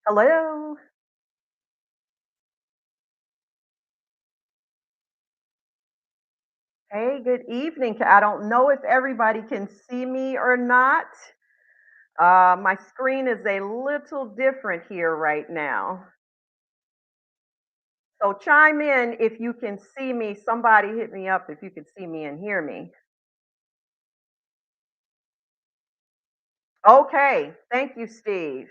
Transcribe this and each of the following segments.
Hello. Hey, good evening. I don't know if everybody can see me or not. My screen is a little different here right now. So chime in if you can see me. Somebody hit me up if you can see me and hear me. Okay. Thank you, Steve.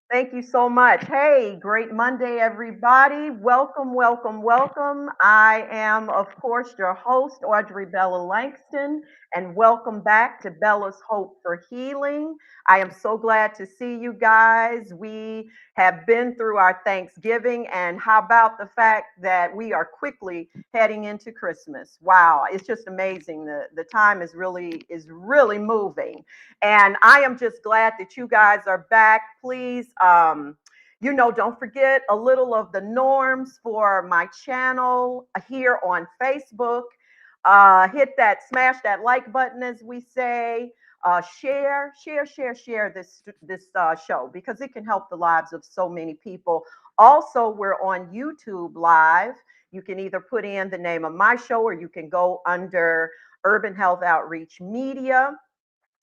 Thank you so much. Hey, great Monday, everybody. Welcome, welcome, welcome. I am, of course, your host, Audrey Bella Langston, and welcome back to Bella's Hope for Healing. I am so glad to see you guys. We have been through our Thanksgiving, and how about the fact that we are quickly heading into Christmas? Wow, it's just amazing. The time is really moving. And I am just glad that you guys are back. Please, don't forget a little of the norms for my channel here on Facebook. Hit that, smash that like button, as we say. Share this show because it can help the lives of so many people. Also, we're on YouTube Live. You can either put in the name of my show or you can go under Urban Health Outreach Media.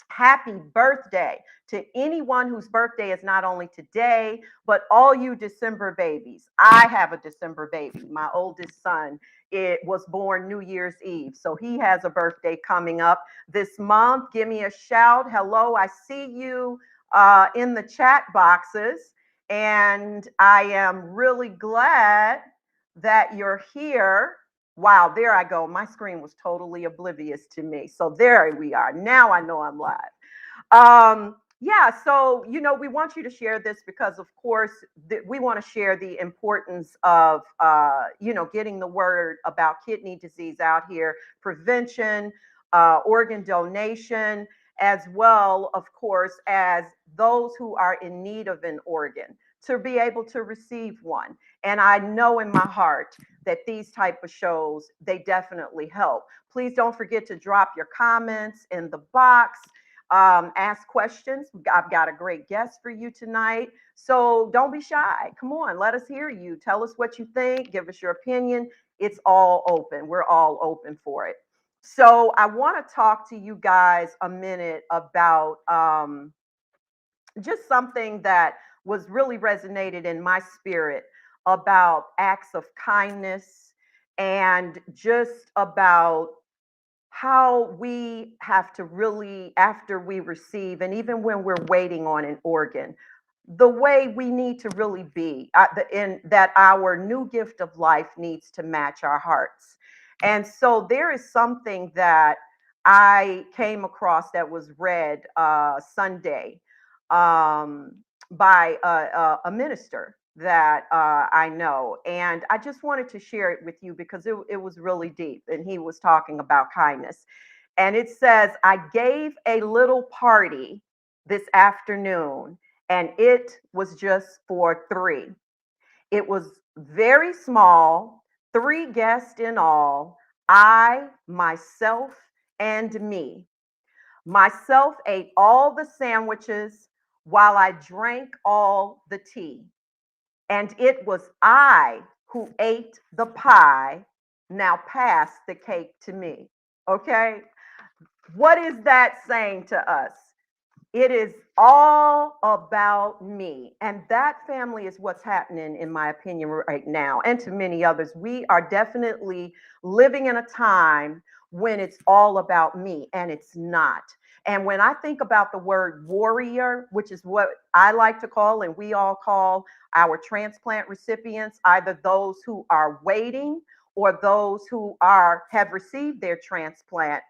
Happy birthday to anyone whose birthday is not only today, but all you December babies. I have a December baby. My oldest son, it was born New Year's Eve. So he has a birthday coming up this month. Give me a shout. Hello, I see you in the chat boxes. And I am really glad that you're here. Wow, there I go. My screen was totally oblivious to me. So there we are. Now I know I'm live. Yeah, so we want you to share this because, of course, we want to share the importance of getting the word about kidney disease out here, prevention, organ donation, as well, of course, as those who are in need of an organ to be able to receive one. And I know in my heart that these type of shows, they definitely help. Please don't forget to drop your comments in the box. Ask questions. I've got a great guest for you tonight. So don't be shy. Come on, let us hear you. Tell us what you think. Give us your opinion. It's all open. We're all open for it. So I want to talk to you guys a minute about just something that was really resonated in my spirit about acts of kindness and just about how we have to really, after we receive, and even when we're waiting on an organ, the way we need to really be, in that our new gift of life needs to match our hearts. And so there is something that I came across that was read Sunday um, by a minister that I know. And I just wanted to share it with you because it was really deep. And he was talking about kindness. And it says, I gave a little party this afternoon, and it was just for three. It was very small, three guests in all, I, myself, and me. Myself ate all the sandwiches while I drank all the tea. And it was I who ate the pie. Now pass the cake to me. Okay? What is that saying to us? It is all about me. And that, family, is what's happening, in my opinion, right now, and to many others. We are definitely living in a time when it's all about me, and it's not. And when I think about the word warrior, which is what I like to call, and we all call our transplant recipients, either those who are waiting or those who have received their transplant,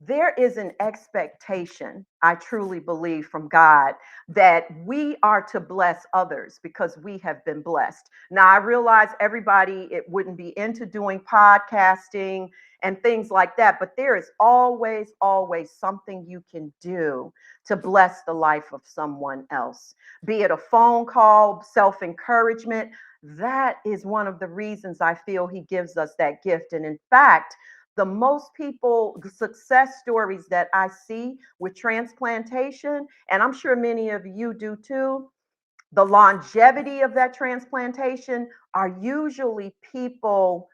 there is an expectation, I truly believe, from God that we are to bless others because we have been blessed. Now, I realize everybody, it wouldn't be into doing podcasting and things like that, but there is always, always something you can do to bless the life of someone else, be it a phone call, self encouragement. That is one of the reasons I feel He gives us that gift. And in fact, the most people, success stories that I see with transplantation, and I'm sure many of you do too, the longevity of that transplantation are usually people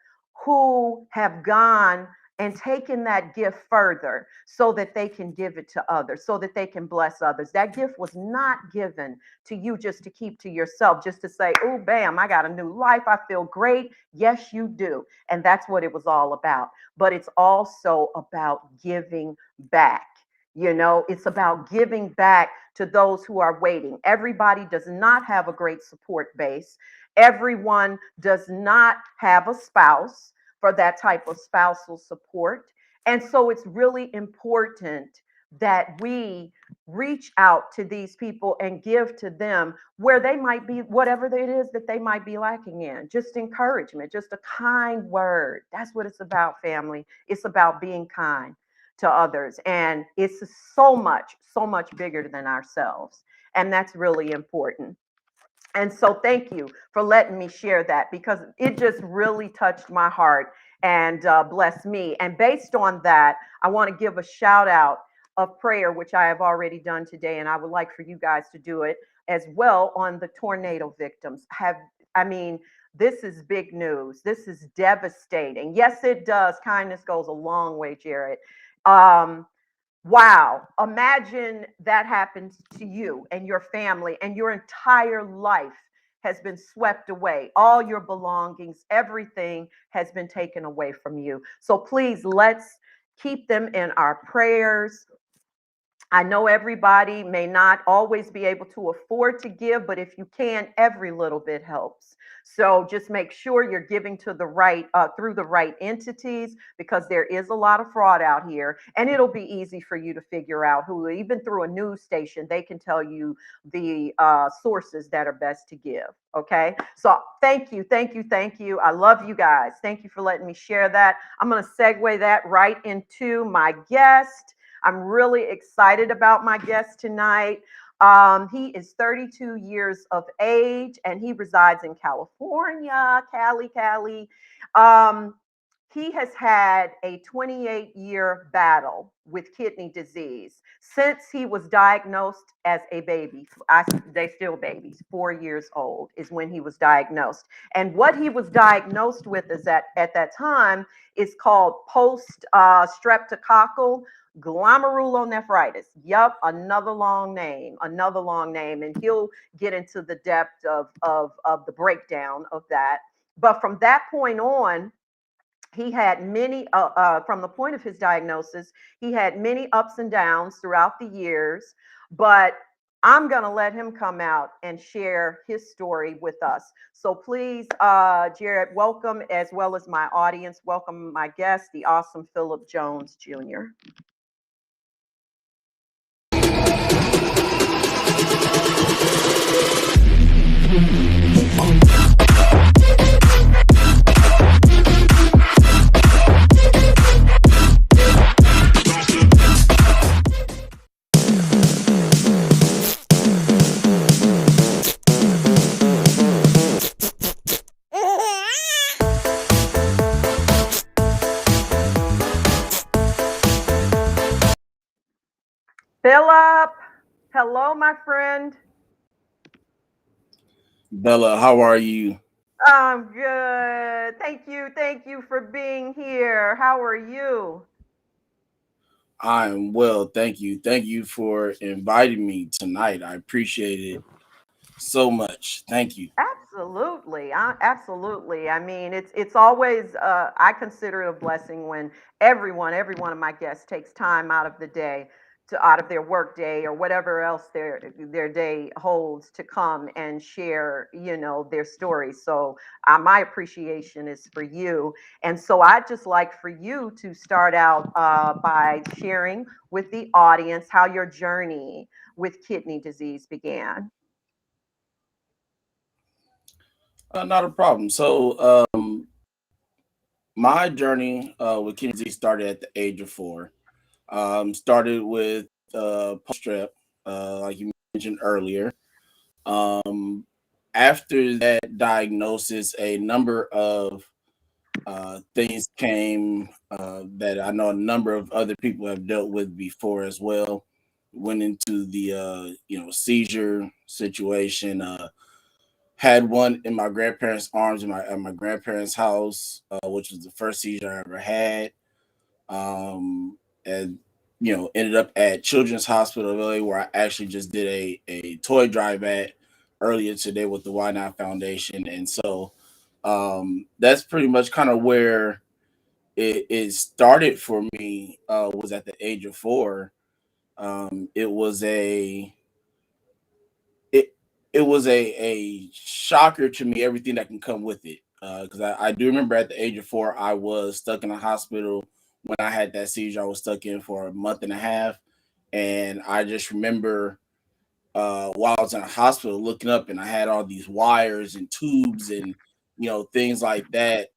who have gone and taken that gift further so that they can give it to others, so that they can bless others. That gift was not given to you just to keep to yourself, just to say, oh, bam, I got a new life. I feel great. Yes, you do. And that's what it was all about. But it's also about giving back. You know, it's about giving back to those who are waiting. Everybody does not have a great support base. Everyone does not have a spouse for that type of spousal support. And so it's really important that we reach out to these people and give to them where they might be, whatever it is that they might be lacking in. Just encouragement, just a kind word. That's what it's about, family. It's about being kind to others. And it's so much bigger than ourselves. And that's really important. And so thank you for letting me share that because it just really touched my heart and blessed me. And based on that, I want to give a shout out of prayer, which I have already done today. And I would like for you guys to do it as well on the tornado victims. I mean, this is big news. This is devastating. Yes, it does. Kindness goes a long way, Jared. Um, Wow. Imagine that happens to you and your family, and your entire life has been swept away. All your belongings, everything has been taken away from you. So please, let's keep them in our prayers. I know everybody may not always be able to afford to give, but if you can, every little bit helps. So just make sure you're giving to the right, through the right entities, because there is a lot of fraud out here, and it'll be easy for you to figure out who, even through a news station, they can tell you the sources that are best to give. Okay. So thank you, thank you, thank you. I love you guys. Thank you for letting me share that. I'm going to segue that right into my guest. I'm really excited about my guest tonight. He is 32 years of age and he resides in California, Cali. Um, he has had a 28-year battle with kidney disease since he was diagnosed as a baby. They still babies. 4 years old is when he was diagnosed. And what he was diagnosed with is that at that time is called Post Streptococcal Glomerulonephritis. Yep, another long name, and he'll get into the depth of the breakdown of that. But from that point on, he had many, from the point of his diagnosis, he had many ups and downs throughout the years. But I'm going to let him come out and share his story with us. So please, Jared, welcome, as well as my audience. Welcome my guest, the awesome Philip Jones Jr. Philip, hello, my friend. Bella, how are you? I'm good. Thank you. Thank you for being here. How are you? I'm well, thank you. Thank you for inviting me tonight. I appreciate it so much. Thank you. Absolutely. Absolutely. I mean, it's always I consider it a blessing when every one of my guests takes time out of the day to out of their work day or whatever else their day holds to come and share, their stories. So, my appreciation is for you. And so I'd just like for you to start out by sharing with the audience how your journey with kidney disease began. Not a problem. So, my journey with kidney disease started at the age of 4. Started with post strep, like you mentioned earlier. Um, After that diagnosis, a number of things came that I know a number of other people have dealt with before as well. Went into the seizure situation. Had one in my grandparents' arms in my at my grandparents' house, which was the first seizure I ever had. And ended up at Children's Hospital of LA, where I actually just did a toy drive at earlier today with the Why Not Foundation. And so that's pretty much kind of where it started for me. Was at the age of 4. It was it it was a shocker to me, everything that can come with it, because I do remember at the age of 4 I was stuck in a hospital. When I had that seizure, I was stuck in for a month and a half, and I just remember while I was in a hospital looking up, and I had all these wires and tubes and things like that.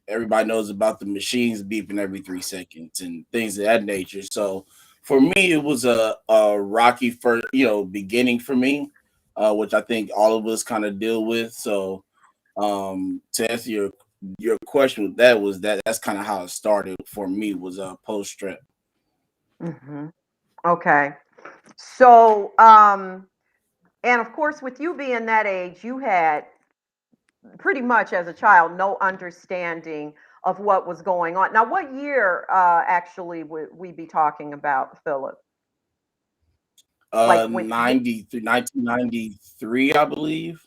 Everybody knows about the machines beeping every 3 seconds and things of that nature. So for me, it was a rocky first beginning for me, which I think all of us kind of deal with. So to answer your question, with that was that's kind of how it started for me, was post strep. Hmm. Okay. So, and of course, with you being that age, you had pretty much as a child no understanding of what was going on. Now, what year actually would we be talking about, Philip? Like when? 1993, I believe.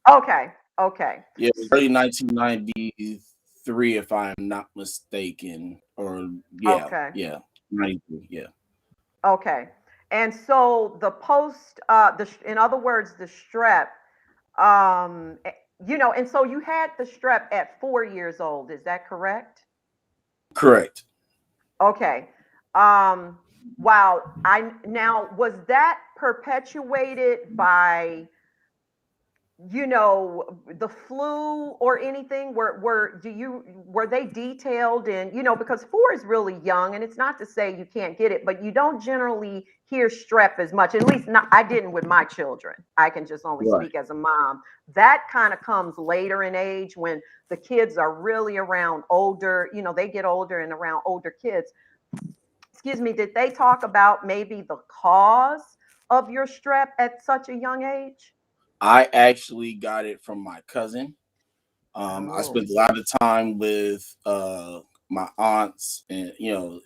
Okay, okay, Yeah, it was early 1993, if I'm not mistaken. Or yeah, okay, yeah, 93. Yeah, okay. And so the post, in other words, the strep. And so you had the strep at 4 years old. Is that correct? correct. Okay. Um, wow. I now was that perpetuated by the flu or anything? Were they detailed in, because 4 is really young, and it's not to say you can't get it, but you don't generally hear strep as much. At least not I didn't with my children. I can just only Right. speak as a mom. That kind of comes later in age when the kids are really around older, they get older and around older kids. Excuse me, did they talk about maybe the cause of your strep at such a young age? I actually got it from my cousin. I Oh. spent a lot of time with my aunts and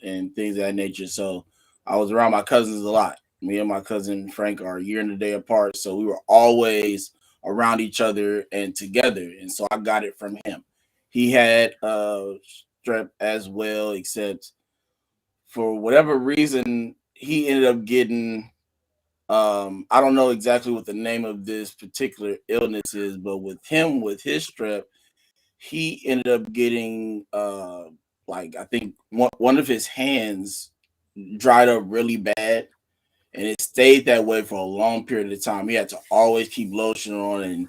and things of that nature. So I was around my cousins a lot. Me and my cousin Frank are a year and a day apart, so we were always around each other and together. And so I got it from him. He had strep as well, except for whatever reason he ended up getting. I don't know exactly what the name of this particular illness is, but with him, with his strep, he ended up getting like, I think one of his hands dried up really bad, and it stayed that way for a long period of time. He had to always keep lotion on, and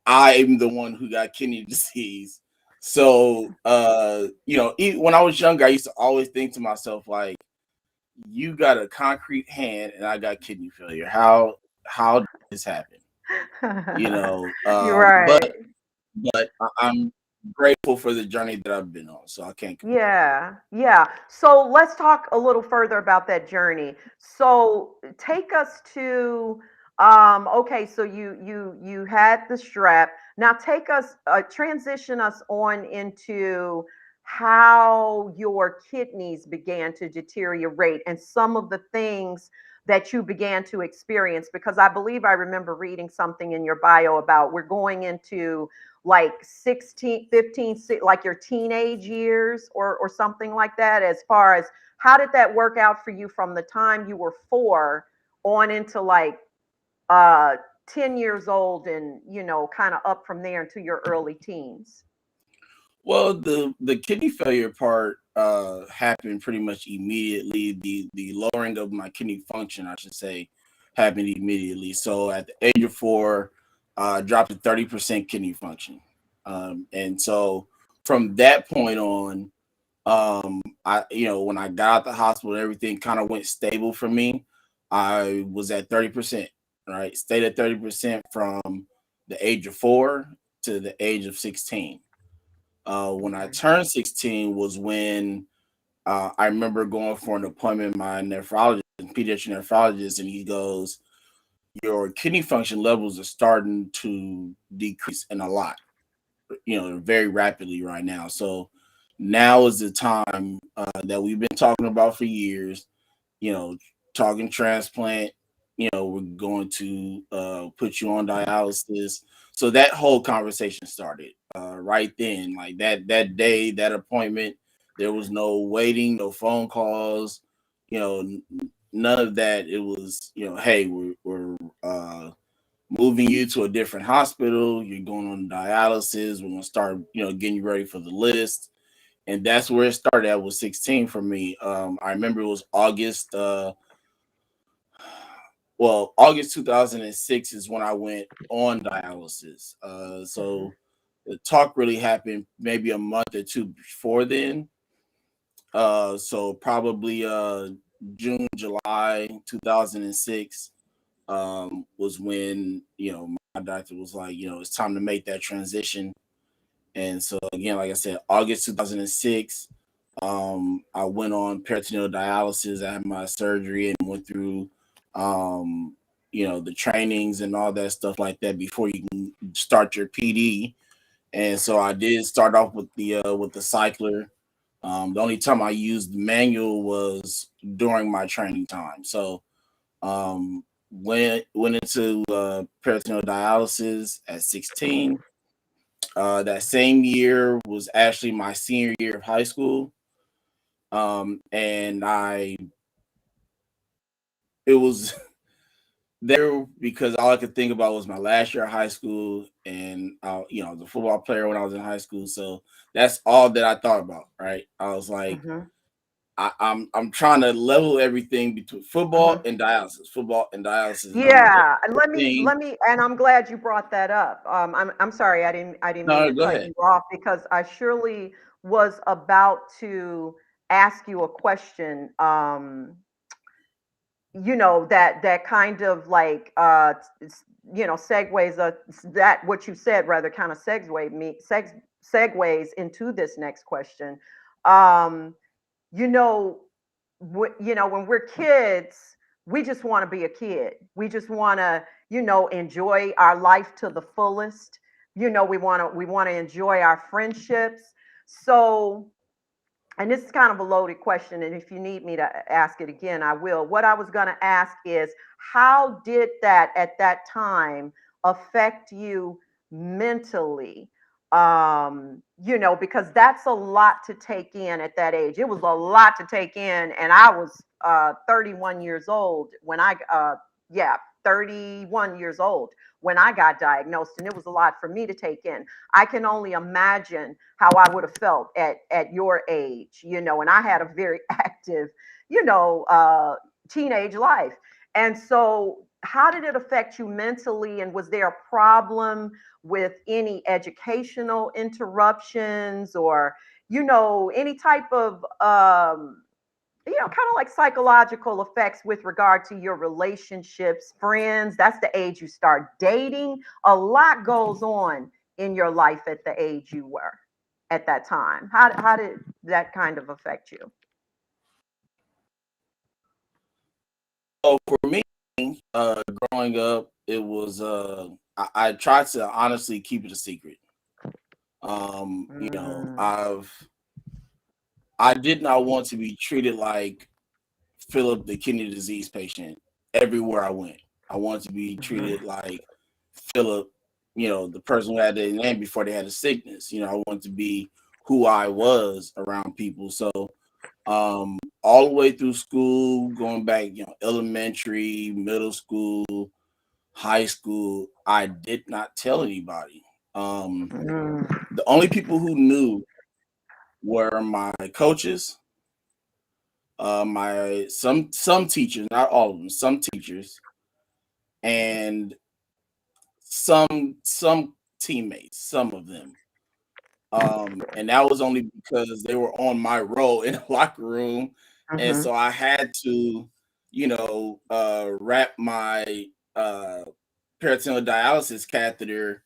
I am the one who got kidney disease. So when I was younger, I used to always think to myself, like, you got a concrete hand and I got kidney failure. How did this happen? you know You're um right. but but I'm grateful for the journey that I've been on, so I can't complain. Yeah, yeah. So let's talk a little further about that journey. So take us to okay, so you had the strep. Now take us transition us on into how your kidneys began to deteriorate and some of the things that you began to experience, because I believe I remember reading something in your bio about we're going into like 16, 15, like your teenage years or something like that, as far as how did that work out for you from the time you were 4 on into like uh 10 years old, and kind of up from there into your early teens? Well, the kidney failure part happened pretty much immediately. The lowering of my kidney function, I should say, happened immediately. So at the age of 4, dropped to 30% kidney function, and so from that point on, I when I got out the hospital, everything kind of went stable for me. I was at 30%, right? Stayed at 30% from the age of 4 to the age of 16. When I Okay. turned 16 was when I remember going for an appointment with my nephrologist, pediatric nephrologist, and he goes, "Your kidney function levels are starting to decrease and a lot, very rapidly right now. So now is the time that we've been talking about for years, you know, talking transplant, we're going to put you on dialysis." So that whole conversation started right then, like that day, that appointment. There was no waiting, no phone calls, none of that. It was, hey, we're moving you to a different hospital. You're going on dialysis. We're gonna start, getting you ready for the list. And that's where it started. At was 16 for me. I remember it was August. August 2006 is when I went on dialysis. Mhm. So the talk really happened maybe a month or two before then. So probably June, July 2006 was when my doctor was like, it's time to make that transition. And so again, like I said, August 2006, I went on peritoneal dialysis. I had my surgery and went through, the trainings and all that stuff like that before you can start your PD. And so I did start off with the cycler. The only time I used manual was during my training time. So went into peritoneal dialysis at 16. That same year was actually my senior year of high school. And it was there because all I could think about was my last year of high school, and the football player when I was in high school. So that's all that I thought about, right? I was like, Mhm. I'm trying to level everything between Mhm. football and dialysis, and I'm Yeah, and everything. and I'm glad you brought that up. I'm sorry, I didn't mean No, to go cut ahead. you off, because I surely was about to ask you a question. That kind of like segues that what you said rather kind of segues into this next question. Um, you know, when we're kids, we just want to be a kid. We just want to, enjoy our life to the fullest. We want to enjoy our friendships. So, and this is kind of a loaded question, and if you need me to ask it again, I will. What I was going to ask is, how did that at that time affect you mentally? Because that's a lot to take in at that age. It was a lot to take in, and I was 31 years old when yeah, 31 years old when I got diagnosed, and it was a lot for me to take in. I can only imagine how I would have felt at your age, and I had a very active, teenage life. And so, how did it affect you mentally? And was there a problem with any educational interruptions, or, any type of, kind of like psychological effects with regard to your relationships, friends? That's the age you start dating. A lot goes on in your life at the age you were. at that time? How did that kind of affect you? So for me, growing up, it was I tried to honestly keep it a secret. You know, Mm, I did not want to be treated like Philip, the kidney disease patient, everywhere I went. I wanted to be mhm, treated like Philip, you know, the person who had their name before they had a sickness. You know, I wanted to be who I was around people. So all the way through school, going back, you know, elementary, middle school, high school, I did not tell anybody. mm, The only people who knew were my coaches, my some teachers, not all of them, some teachers, and some teammates, some of them. And that was only because they were on my roll in the locker room, and mhm, so I had to, you know, wrap my uh, peritoneal dialysis catheter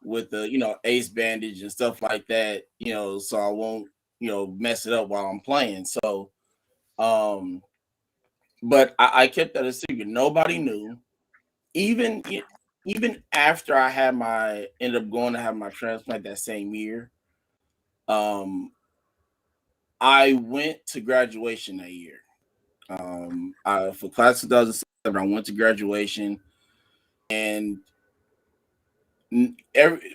with the, you know, ace bandage and stuff like that, you know, so I won't, you know, mess it up while I'm playing. So, um, but I kept that a secret. Nobody knew. Even even after I had my ended up going to have my transplant that same year, um, I went to graduation that year. For class 2007, I went to graduation, and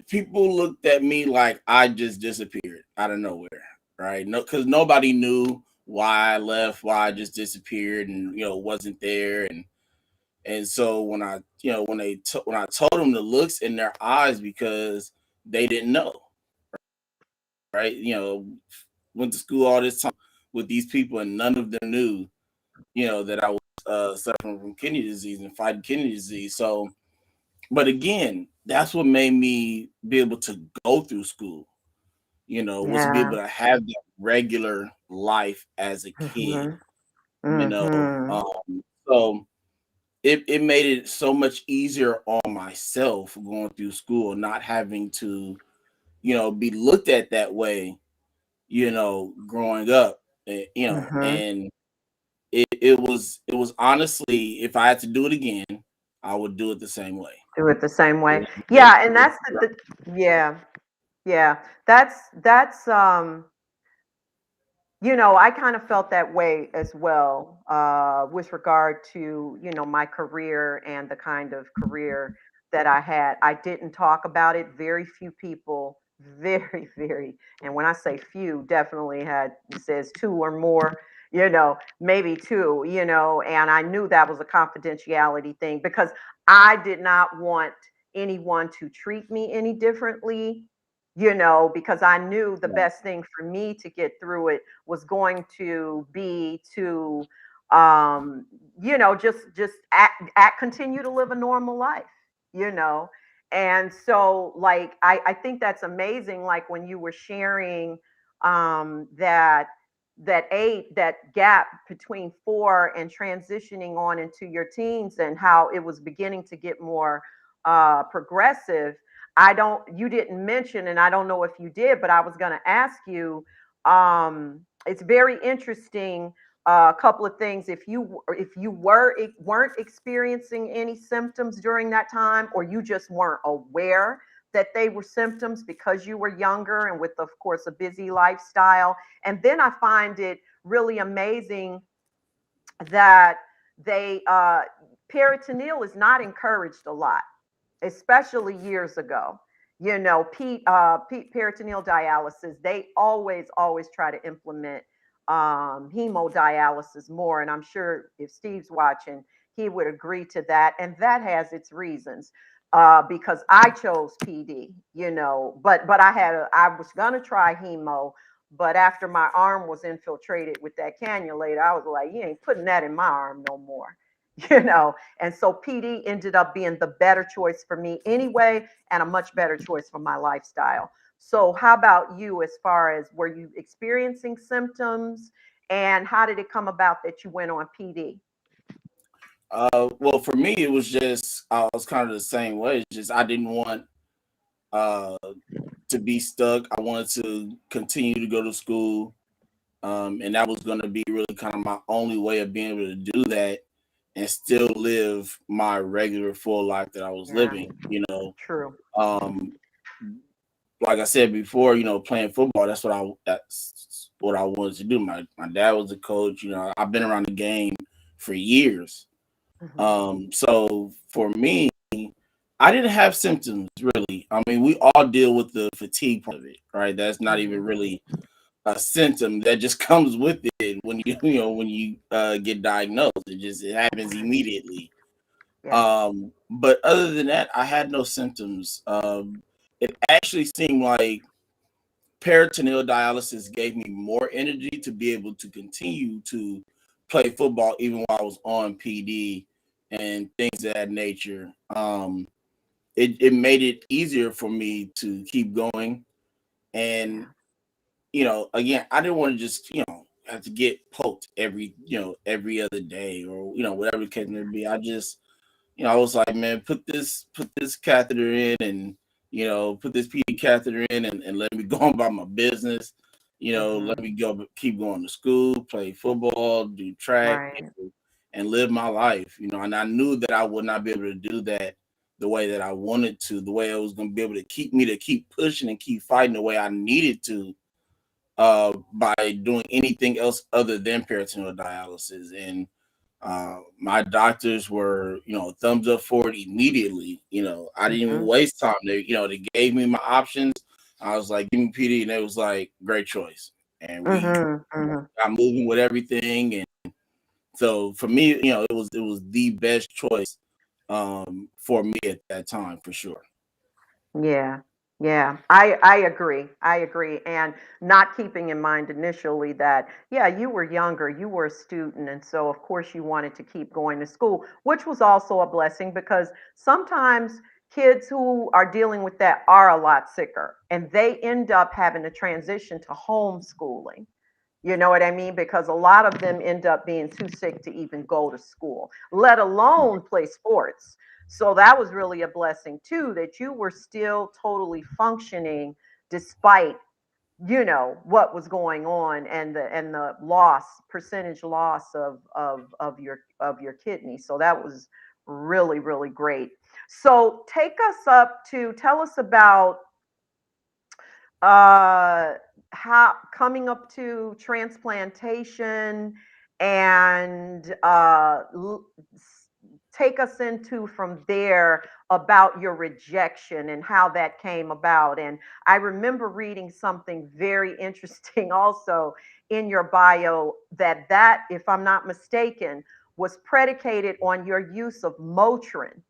people looked at me like I just disappeared out of nowhere, right? No, because nobody knew why I left, why I just disappeared, and, you know, wasn't there, and so when I, you know, when I told them, the looks in their eyes, because they didn't know, right? You know, went to school all this time with these people, and none of them knew, you know, that I was suffering from kidney disease and fighting kidney disease. So, but again, that's what made me be able to go through school. You know, was to be yeah. able to have that regular life as a kid. Mhm, You know, mhm, so it made it so much easier on myself going through school, not having to, you know, be looked at that way, you know, growing up, you know, mhm. and it was honestly, if I had to do it again, I would do it the same way. Do it the same way. It was Yeah, and that's yeah, yeah. That's I kind of felt that way as well, with regard to, my career and the kind of career that I had. I didn't talk about it. Very few people, very, very, and when I say few, definitely had, it says two or more, maybe two, and I knew that was a confidentiality thing because I did not want anyone to treat me any differently, because I knew the right. best thing for me to get through it was going to be to just act continue to live a normal life, you know and so, like, I think that's amazing, like when you were sharing that gap between 4 and transitioning on into your teens, and how it was beginning to get more progressive. You didn't mention, and I don't know if you did, but I was going to ask you. It's very interesting. A couple of things. If you weren't experiencing any symptoms during that time, or you just weren't aware that they were symptoms because you were younger and with, of course, a busy lifestyle. And then I find it really amazing that they peritoneal is not encouraged a lot, especially years ago. Peritoneal dialysis, they always try to implement hemodialysis more. And I'm sure if Steve's watching, he would agree to that. And that has its reasons. Because I chose PD, but I was gonna try hemo, but after my arm was infiltrated with that cannulator, I was like, you ain't putting that in my arm no more. And so PD ended up being the better choice for me anyway, and a much better choice for my lifestyle. So, how about you, as far as, were you experiencing symptoms, and how did it come about that you went on PD? Well, for me, it was just I was kind of the same way. It's just I didn't want uh to be stuck. I wanted to continue to go to school. And that was going to be really kind of my only way of being able to do that and still live my regular full life that I was Yeah, living. true. Um, like I said before, playing football, that's what I wanted to do. My dad was a coach. I've been around the game for years. Hmm. So for me, I didn't have symptoms really. I mean, we all deal with the fatigue part of it, right? That's not even Hmm. really a symptom that just comes with it when you get diagnosed. It happens Right. immediately. Yeah. But other than that, I had no symptoms. It actually seemed like peritoneal dialysis gave me more energy to be able to continue to play football even while I was on PD and things of that nature. It made it easier for me to keep going. And, Yeah. again, I didn't want to just, have to get poked every other day or, whatever the case may be. I was like, man, put this catheter in and, put this PD catheter in and let me go on about my business. Let Hmm. me keep going to school, play football, do track, Right. and live my life. And I knew that I would not be able to do that the way that I wanted to, the way I was going to be able to keep pushing and keep fighting the way I needed to, by doing anything else other than peritoneal dialysis. And my doctors were, thumbs up for it immediately. I didn't even Hmm. waste time. They gave me my options. I was like, give me PD, and it was like, great choice. And we Hmm. Hmm. got moving with everything. And so for me, it was the best choice for me at that time for sure. Yeah, yeah, I agree. I agree. And not keeping in mind initially that, yeah, you were younger, you were a student, and so of course you wanted to keep going to school, which was also a blessing because sometimes kids who are dealing with that are a lot sicker and they end up having to transition to homeschooling. You know what I mean? Because a lot of them end up being too sick to even go to school, let alone play sports. So that was really a blessing too, that you were still totally functioning despite, what was going on and the percentage loss of your kidney. So that was really, really great. So tell us about uh how coming up to transplantation and take us into from there about your rejection and how that came about. And I remember reading something very interesting also in your bio that if I'm not mistaken was predicated on your use of Motrin.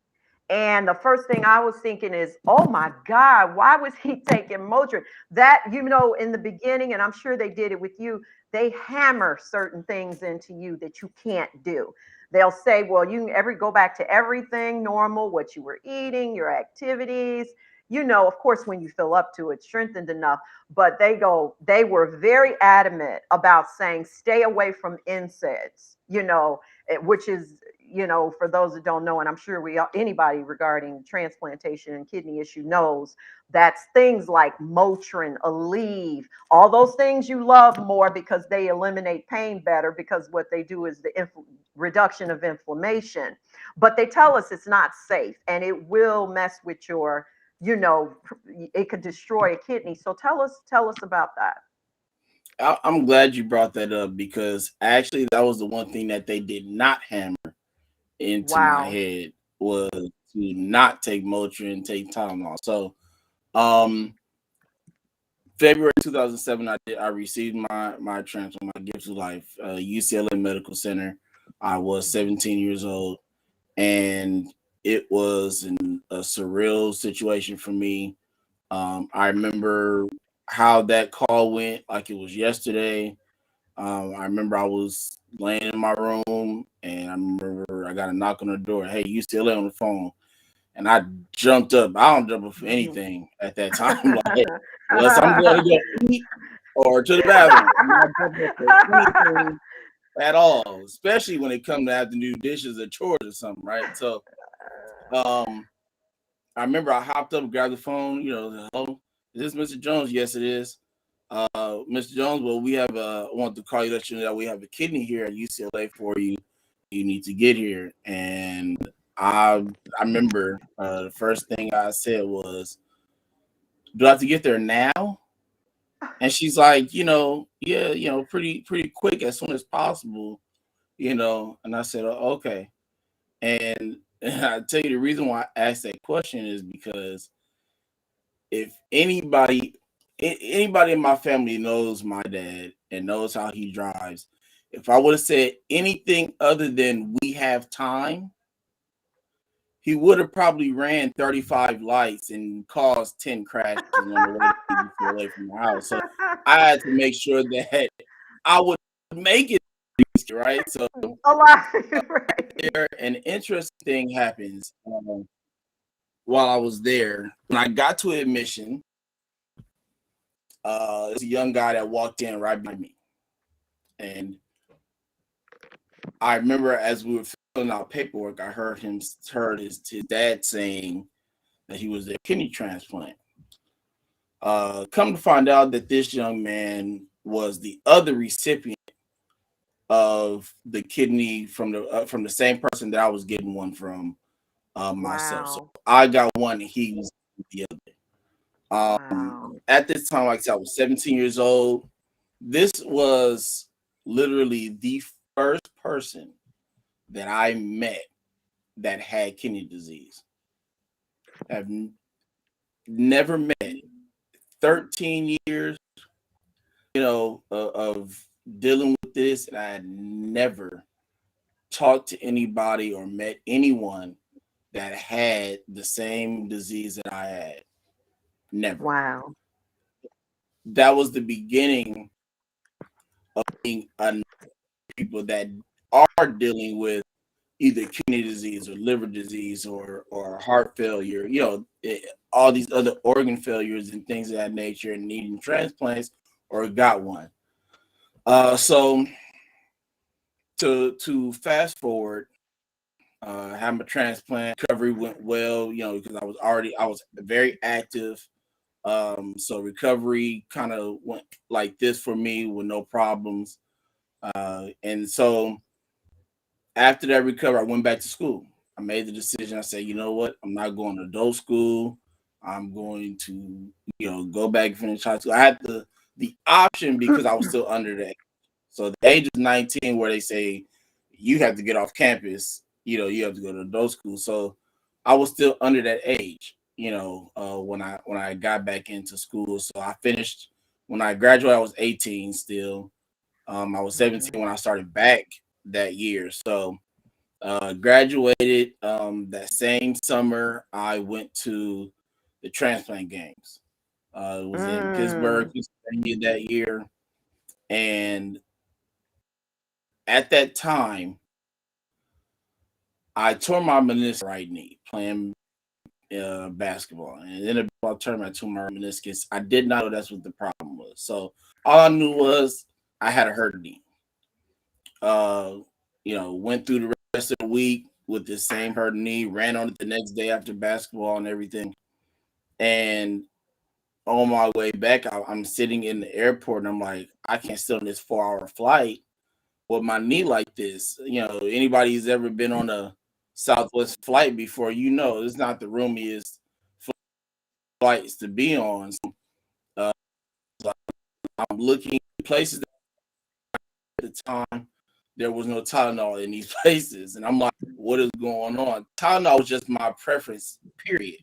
And the first thing I was thinking is, oh my God, why was he taking Motrin? That, in the beginning, and I'm sure they did it with you, they hammer certain things into you that you can't do. They'll say, well, you can go back to everything normal, what you were eating, your activities. Of course, when you fill up to it, strengthened enough. But they were very adamant about saying, stay away from NSAIDs, which is for those that don't know, and I'm sure anybody regarding transplantation and kidney issue knows that's things like Motrin, Aleve, all those things you love more because they eliminate pain better because what they do is the reduction of inflammation. But they tell us it's not safe and it will mess with it could destroy a kidney. So tell us about that. I'm glad you brought that up because actually that was the one thing that they did not hammer into my Wow. head was to not take Motrin, take Tylenol. So, um, February 2007, I received my transplant, my gift to life, UCLA Medical Center. I was 17 years old, and it was a surreal situation for me. I remember how that call went like it was yesterday. I remember I was laying in my room, and I remember I got a knock on the door. Hey, UCLA on the phone, and I jumped up. I don't jump up for Mhm. anything at that time. Like, unless I'm going to go eat or to the bathroom, I'm not jumping up for anything at all. Especially when it comes to have to do dishes or chores or something, right? So, um, I remember I hopped up, grabbed the phone. Hello, Is this Mr. Jones? Yes, it is. Mr. Jones, well, we have I want to call you, let you know that we have a kidney here at UCLA for you. You need to get here. And I remember the first thing I said was, do I have to get there now? And she's like, yeah, pretty quick, as soon as possible, And I said, oh, okay. And I tell you, the reason why I asked that question is because if anybody in my family knows my dad and knows how he drives, if I would have said anything other than we have time, he would have probably ran 35 lights and caused 10 crashes on the way to UCLA from the house. So I had to make sure that I would make it, right? So Alive, right? there, an interesting thing happens while I was there. When I got to admission, there's a young guy that walked in right behind me. And I remember as we were filling out paperwork, I heard his dad saying that he was a kidney transplant. Come to find out that this young man was the other recipient of the kidney from the same person that I was getting one from myself. So Wow. I got one and he was the other. Wow. At this time, like I said, I was 17 years old. This was literally the first person that I met that had kidney disease. I've never met 13 years, of dealing with this, and I had never talked to anybody or met anyone that had the same disease that I had. Never. Wow. That was the beginning of being people that are dealing with either kidney disease or liver disease or heart failure, all these other organ failures and things of that nature, and needing transplants or got one. So to fast forward, had my transplant. Recovery went well, because I was very active. So recovery kind of went like this for me with no problems. And so after that recovery, I went back to school. I made the decision. I said, you know what? I'm not going to adult school. I'm going to, go back and finish high school. I had the option because I was still under that. So the age is 19 where they say you have to get off campus, you have to go to adult school. So I was still under that age, when I got back into school. So I finished when I graduated, I was 18 still. I was 17 when I started back that year. So graduated that same summer. I went to the transplant games. It was in Pittsburgh, Mm. Pennsylvania that year. And at that time, I tore my meniscus right knee playing basketball. And in a ball tournament, I tore my meniscus. I did not know that's what the problem was. So all I knew was I had a hurt knee. Went through the rest of the week with the same hurt knee, ran on it the next day after basketball and everything. And on my way back, I'm sitting in the airport and I'm like, I can't sit on this 4-hour flight with my knee like this. Anybody who's ever been on a Southwest flight before, it's not the roomiest flights to be on. So, I'm looking at places at the time. There was no Tylenol in these places. And I'm like, what is going on? Tylenol was just my preference, period,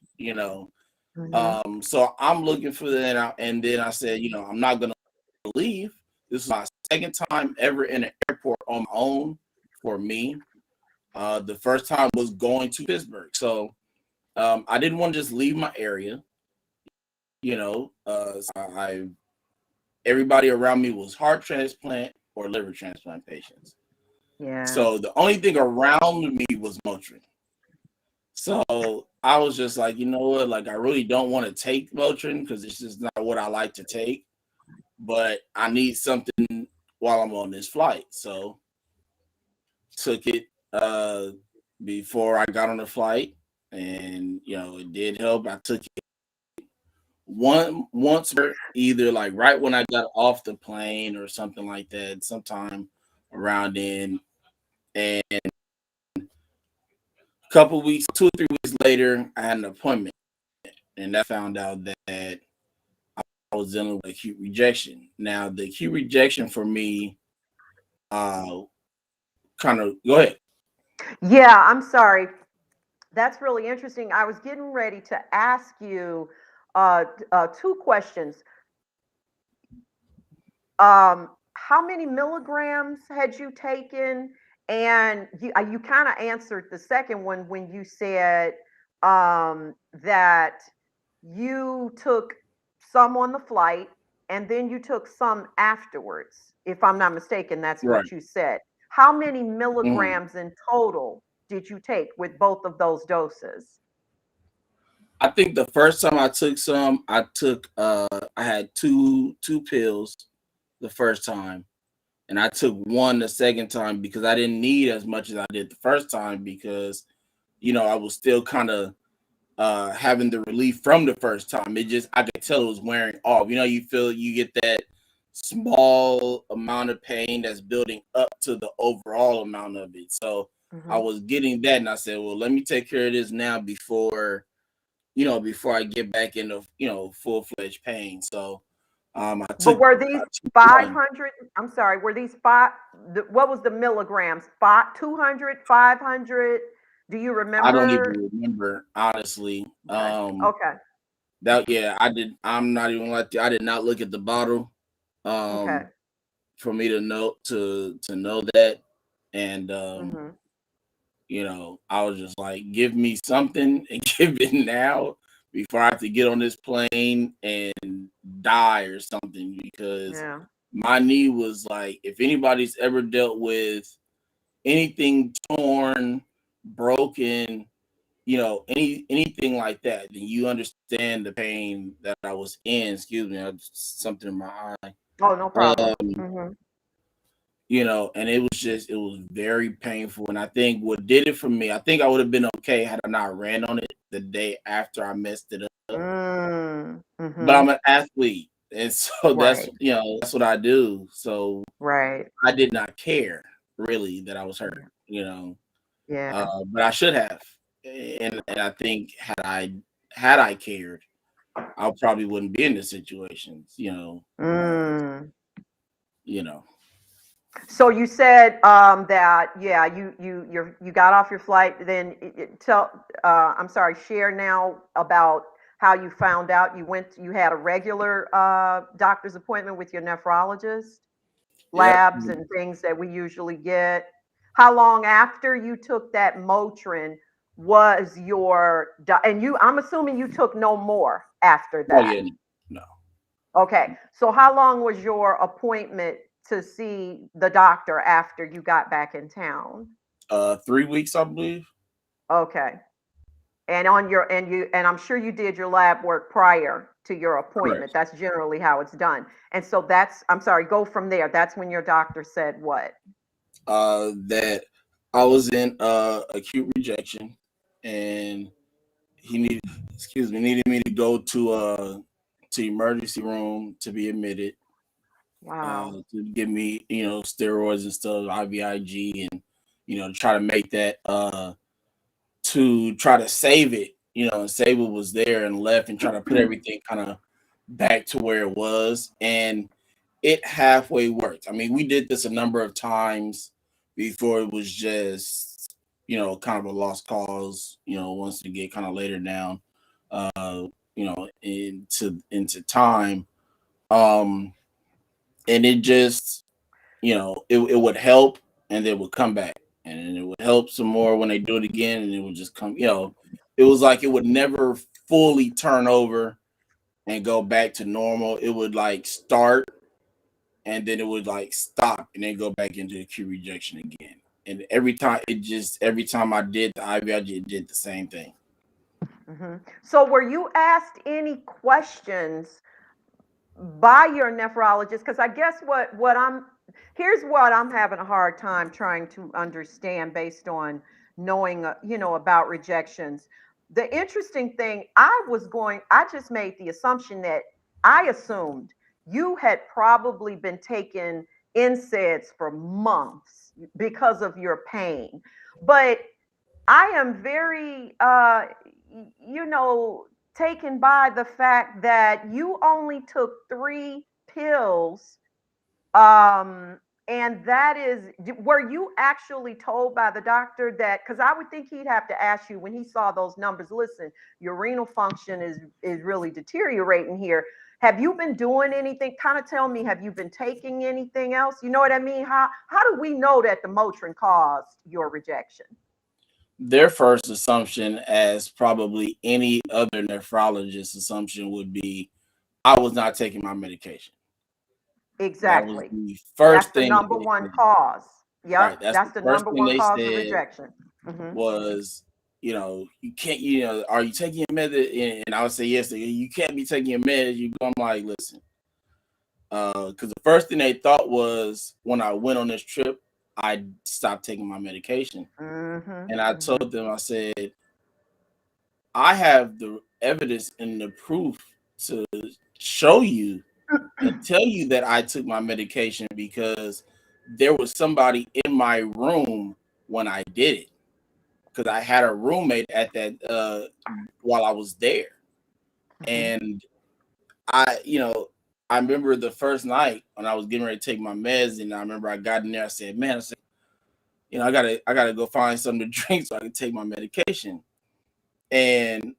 So I'm looking for that. And then I said, I'm not going to leave. This is my second time ever in an airport on my own for me. The first time was going to Pittsburgh. So I didn't want to just leave my area. Everybody around me was heart transplant or liver transplant patients. Yeah. So the only thing around me was Motrin. So I was just like, you know what? Like, I really don't want to take Motrin because it's just not what I like to take. But I need something while I'm on this flight. So took it before I got on the flight. And, it did help. I took it once either like right when I got off the plane or something like that, sometime around then, and a couple weeks, 2 or 3 weeks later, I had an appointment, and I found out that I was dealing with acute rejection. Now, the acute rejection for me, uh, kind of go ahead. Yeah, I'm sorry. That's really interesting. I was getting ready to ask you two questions. How many milligrams had you taken? And you kind of answered the second one when you said that you took some on the flight and then you took some afterwards. If I'm not mistaken, that's Right. what you said. How many Mhm. milligrams in total did you take with both of those doses? I think the first time I took some, I had two pills the first time, and I took one the second time because I didn't need as much as I did the first time because I was still kind of having the relief from the first time. It just I could tell it was wearing off. You get that small amount of pain that's building up to the overall amount of it. So I Hmm. was getting that, and I said, well, let me take care of this now before I get back into full fledged pain. So I But took were these I took one. 500? I'm sorry, were these five? What was the milligrams? 200, 500? Do you I don't remember? even remember honestly. Okay. Okay. That yeah, I did. I'm not even like I did not look at the bottle. Okay. Um, for me to know that, and Hmm. I was just like, give me something and give it now before I have to get on this plane and die or something because Yeah. my knee was like, if anybody's ever dealt with anything torn, broken, anything like that, then you understand the pain that I was in. Excuse me, I just something in my eye. Oh, no problem. Um, Hmm. and it was very painful. And I think what did it for me, I think I would have been okay had I not ran on it the day after I messed it up. Mm. But Hmm. I'm an athlete, and so that's Right. that's what I do. So Right. I did not care really that I was hurt. Yeah. Uh, Yeah. but I should have. And I think had I cared, I probably wouldn't be in this situations. Mm. You know. So you said that yeah you got off your flight then tell I'm sorry, share now about how you found out you had a regular doctor's appointment with your nephrologist, Yep. labs and things that we usually get. How long after you took that Motrin was and I'm assuming you took no more after Oh that. yeah. No. Okay. So how long was your appointment to see the doctor after you got back in town? 3 weeks, I believe. Okay. And on your and I'm sure you did your lab work prior to your appointment. Correct. That's generally how it's done. And so I'm sorry, go from there. That's when your doctor said what? That I was in acute rejection, and he needed me to go to emergency room to be admitted, Wow. to give me steroids and stuff, IVIG, and to try to make that to try to save it, and save what was there and left, and try to put everything kind of back to where it was, and it halfway worked. I mean, we did this a number of times before it was just, kind of a lost cause, once we get kind of later down, into time. Um, and it just, it would help and then would come back. And then it would help some more when they do it again, and it would just come, it was like it would never fully turn over and go back to normal. It would like start and then it would like stop and then go back into acute rejection again. And every time I did the IV, I just did the same thing. Hmm. So were you asked any questions by your nephrologist? Because I guess what I'm here's what I'm having a hard time trying to understand based on knowing about rejections. the interesting thing, I just made the assumption that I assumed you had probably been taking NSAIDs for months because of your pain. But I am very, you know, taken by the fact that you only took 3 pills, and that is, were you actually told by the doctor that, because I would think he'd have to ask you when he saw those numbers, listen, your renal function is really deteriorating here. Have you been doing anything? Kind of tell me, have you been taking anything else? You know what I mean? How do we know that the Motrin caused your rejection? Their first assumption, as probably any other nephrologist assumption, would be I was not taking my medication. That was Exactly. the That's first the thing that number they one said. cause. Right. Yep, That's the that's the first number thing one they cause of said rejection. Hmm. was, you can't, are you taking your med? And I would say yes. You can't be taking your meds. I'm like, listen, because the first thing they thought was when I went on this trip, I stopped taking my medication, Hmm. and I Hmm. told them, I said, I have the evidence and the proof to show you and tell you that I took my medication because there was somebody in my room when I did it. Because I had a roommate at that while I was there, Hmm. and I remember the first night when I was getting ready to take my meds, and I remember I got in there. I said, "Man, I gotta go find something to drink so I can take my medication." And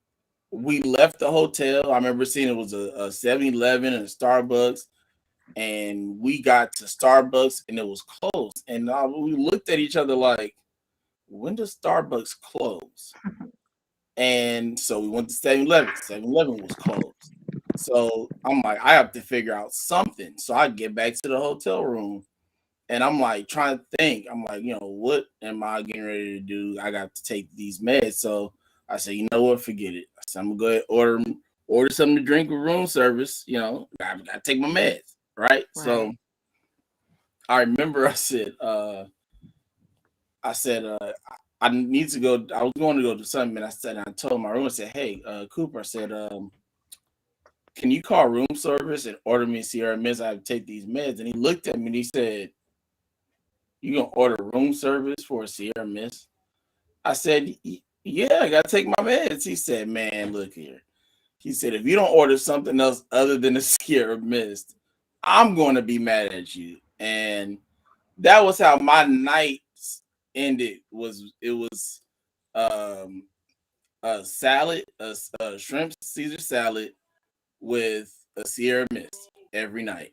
we left the hotel. I remember seeing it was a 7-Eleven and a Starbucks, and we got to Starbucks and it was closed. And we looked at each other like, when does Starbucks close? And so we went to 7-Eleven. 7-Eleven was closed. So I'm like, I have to figure out something. So I get back to the hotel room and I'm like trying to think. I'm like, what am I getting ready to do? I got to take these meds. So I said, you know what, forget it. I said, I'm gonna go ahead and order something to drink with room service. I gotta take my meds. Right. Right. So I remember I need to go. I was going to go to something, and I told my room, I said, hey, Cooper, I said, can you call room service and order me Sierra Mist? I have to take these meds. And he looked at me and he said, you gonna order room service for a Sierra Mist? I said, yeah, I gotta take my meds. He said, man, look here. He said, if you don't order something else other than a Sierra Mist, I'm going to be mad at you. And that was how my night ended. It was um, a salad, a shrimp Caesar salad with a Sierra Mist every night.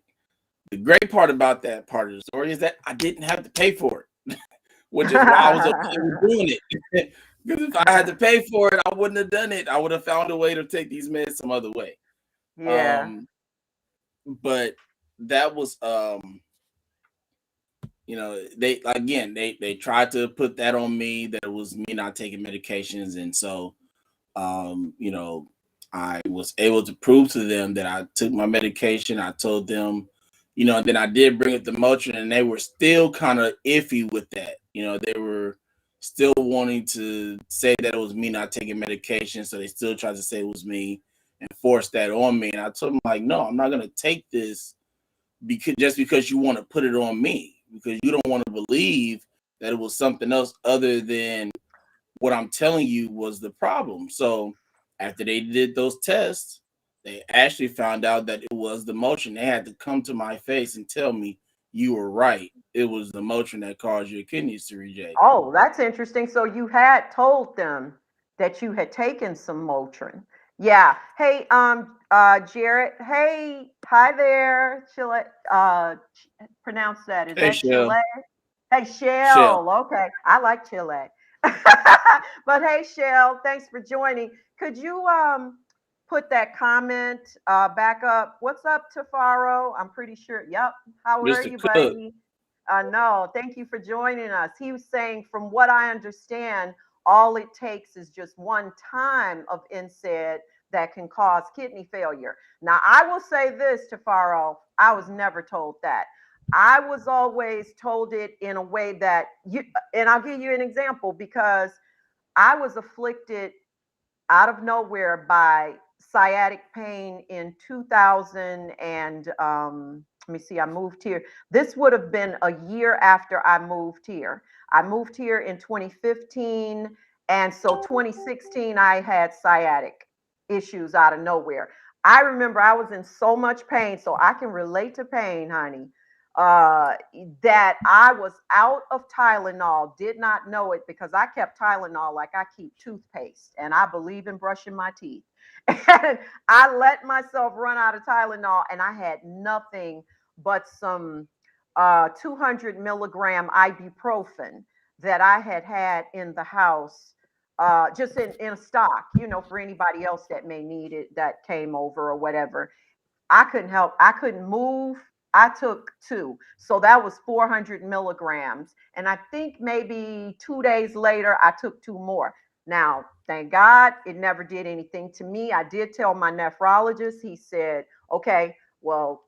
The great part about that part of the story is that I didn't have to pay for it, which is why I was okay with doing it. Because if I had to pay for it, I wouldn't have done it. I would have found a way to take these meds some other way. Yeah. Um, but that was they tried to put that on me, that it was me not taking medications. And so I was able to prove to them that I took my medication. I told them, and then I did bring up the Motrin, and they were still kind of iffy with that. They were still wanting to say that it was me not taking medication, so they still tried to say it was me and force that on me. And I told them, like, no, I'm not going to take this because you want to put it on me, because you don't want to believe that it was something else other than what I'm telling you was the problem. So after they did those tests, they actually found out that it was the Motrin. They had to come to my face and tell me, you were right. It was the Motrin that caused your kidneys to reject. Oh, that's interesting. So you had told them that you had taken some Motrin. Yeah. Hey, Jared. Hey, hi there. Chile. Pronounce that. Is Hey, that Chile? Shell. Hey, Shell. Shell. Okay, I like Chile. But hey, Shell, thanks for joining. Could you put that comment back up? What's up, Tafaro? I'm pretty sure. Yep. How are Mr. you, Cook. buddy? No, thank you for joining us. He was saying, from what I understand, all it takes is just one time of NSAID that can cause kidney failure. Now, I will say this, Tafaro, I was never told that. I was always told it in a way that and I'll give you an example, because I was afflicted out of nowhere by sciatic pain in 2000 and let me see, I moved here. This would have been a year after I moved here. I moved here in 2015, and so 2016 I had sciatic issues out of nowhere. I remember I was in so much pain, so I can relate to pain, honey. Uh, that I was out of Tylenol, did not know it because I kept Tylenol like I keep toothpaste, and I believe in brushing my teeth. And I let myself run out of Tylenol, and I had nothing but some 200 milligram ibuprofen that I had in the house, just in stock, for anybody else that may need it that came over or whatever. I couldn't help. I couldn't move. I took two. So that was 400 milligrams. And I think maybe 2 days later, I took two more. Now, thank God it never did anything to me. I did tell my nephrologist, he said, okay, well,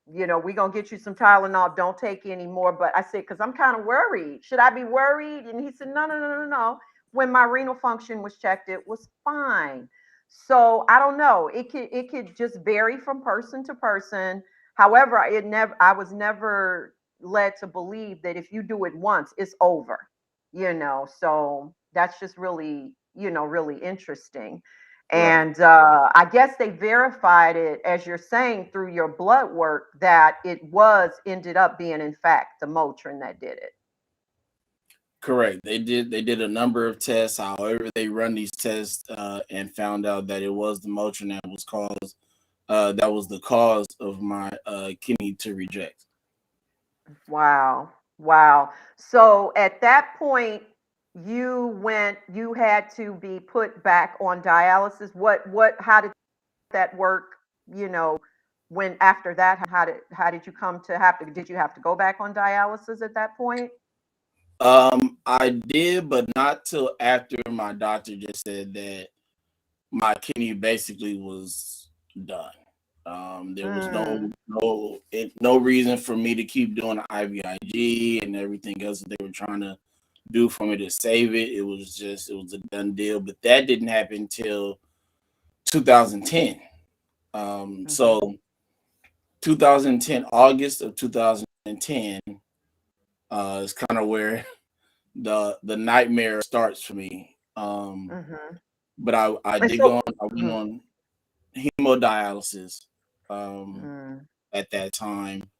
we're going to get you some Tylenol. Don't take any more. But I said, because I'm kind of worried. Should I be worried? And he said, no, no, no, no, no. When my renal function was checked, it was fine. So I don't know. It could just vary from person to person. However, I was never led to believe that if you do it once, it's over. So that's just really interesting. Right. And I guess they verified it, as you're saying, through your blood work, that it was ended up being, in fact, the Motrin that did it. Correct. They did a number of tests. However, they run these tests and found out that it was the Motrin that was the cause of my kidney to reject. Wow. Wow. So at that point, you had to be put back on dialysis. How did that work? You know, when after that, how did you come to did you have to go back on dialysis at that point? I did, but not till after my doctor just said that my kidney basically was done. There was Mm, no reason for me to keep doing the IVIG and everything else that they were trying to do for me to save it. It was a done deal. But that didn't happen until 2010. mhm. So 2010, August of 2010, is kind of where the nightmare starts for me. Mhm. But I And did go so on. I went mhm. on hemodialysis Mhm. at that time.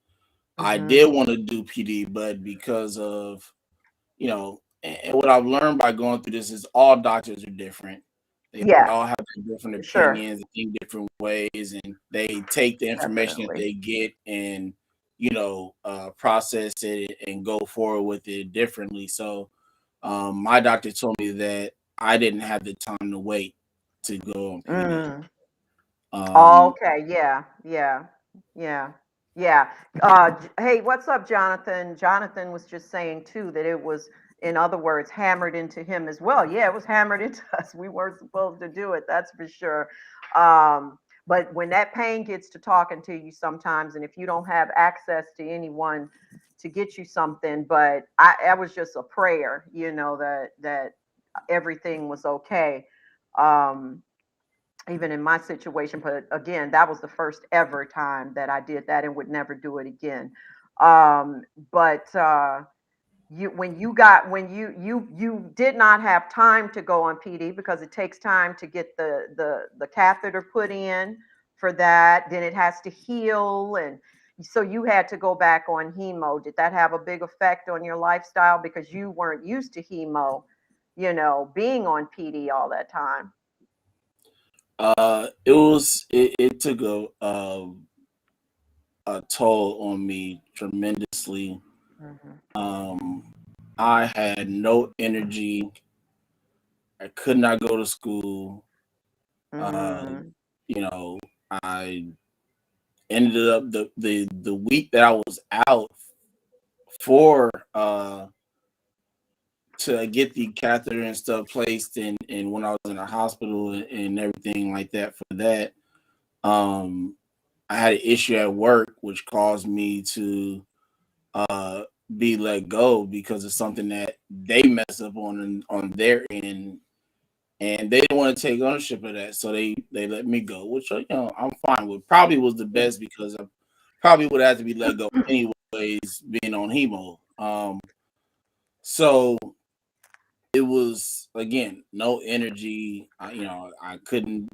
I Mhm. did want to do PD, but because of and what I've learned by going through this is all doctors are different. They Yeah, all have different sure. opinions, they think different ways, and they take the information that Definitely. they get and process it and go forward with it differently. So my doctor told me that I didn't have the time to wait to go on PD. Mm. Um, Okay, yeah, yeah, yeah, yeah. Hey, what's up, Jonathan? Jonathan was just saying too that it was, in other words, hammered into him as well. Yeah, it was hammered into us. We weren't supposed to do it, that's for sure. But when that pain gets to talking to you sometimes, and if you don't have access to anyone to get you something, but I was just a prayer, that everything was okay. Um, Even in my situation. But again, that was the first ever time that I did that and would never do it again. Um, but when you did not have time to go on PD because it takes time to get the catheter put in for that. Then it has to heal, and so you had to go back on hemo. Did that have a big effect on your lifestyle because you weren't used to hemo, being on PD all that time? it took a toll on me tremendously. Hmm. Um, I had no energy. I could not go to school. Uh, Mm, you know, I ended up the week that I was out for to get the catheter and stuff placed and when I was in the hospital and everything like that for that, um, I had an issue at work which caused me to uh be let go because of something that they messed up on their end and they didn't want to take ownership of that, so they let me go, which I'm fine with. Probably was the best because I probably would have to be let go anyways, being on hemo. So it was again no energy. I couldn't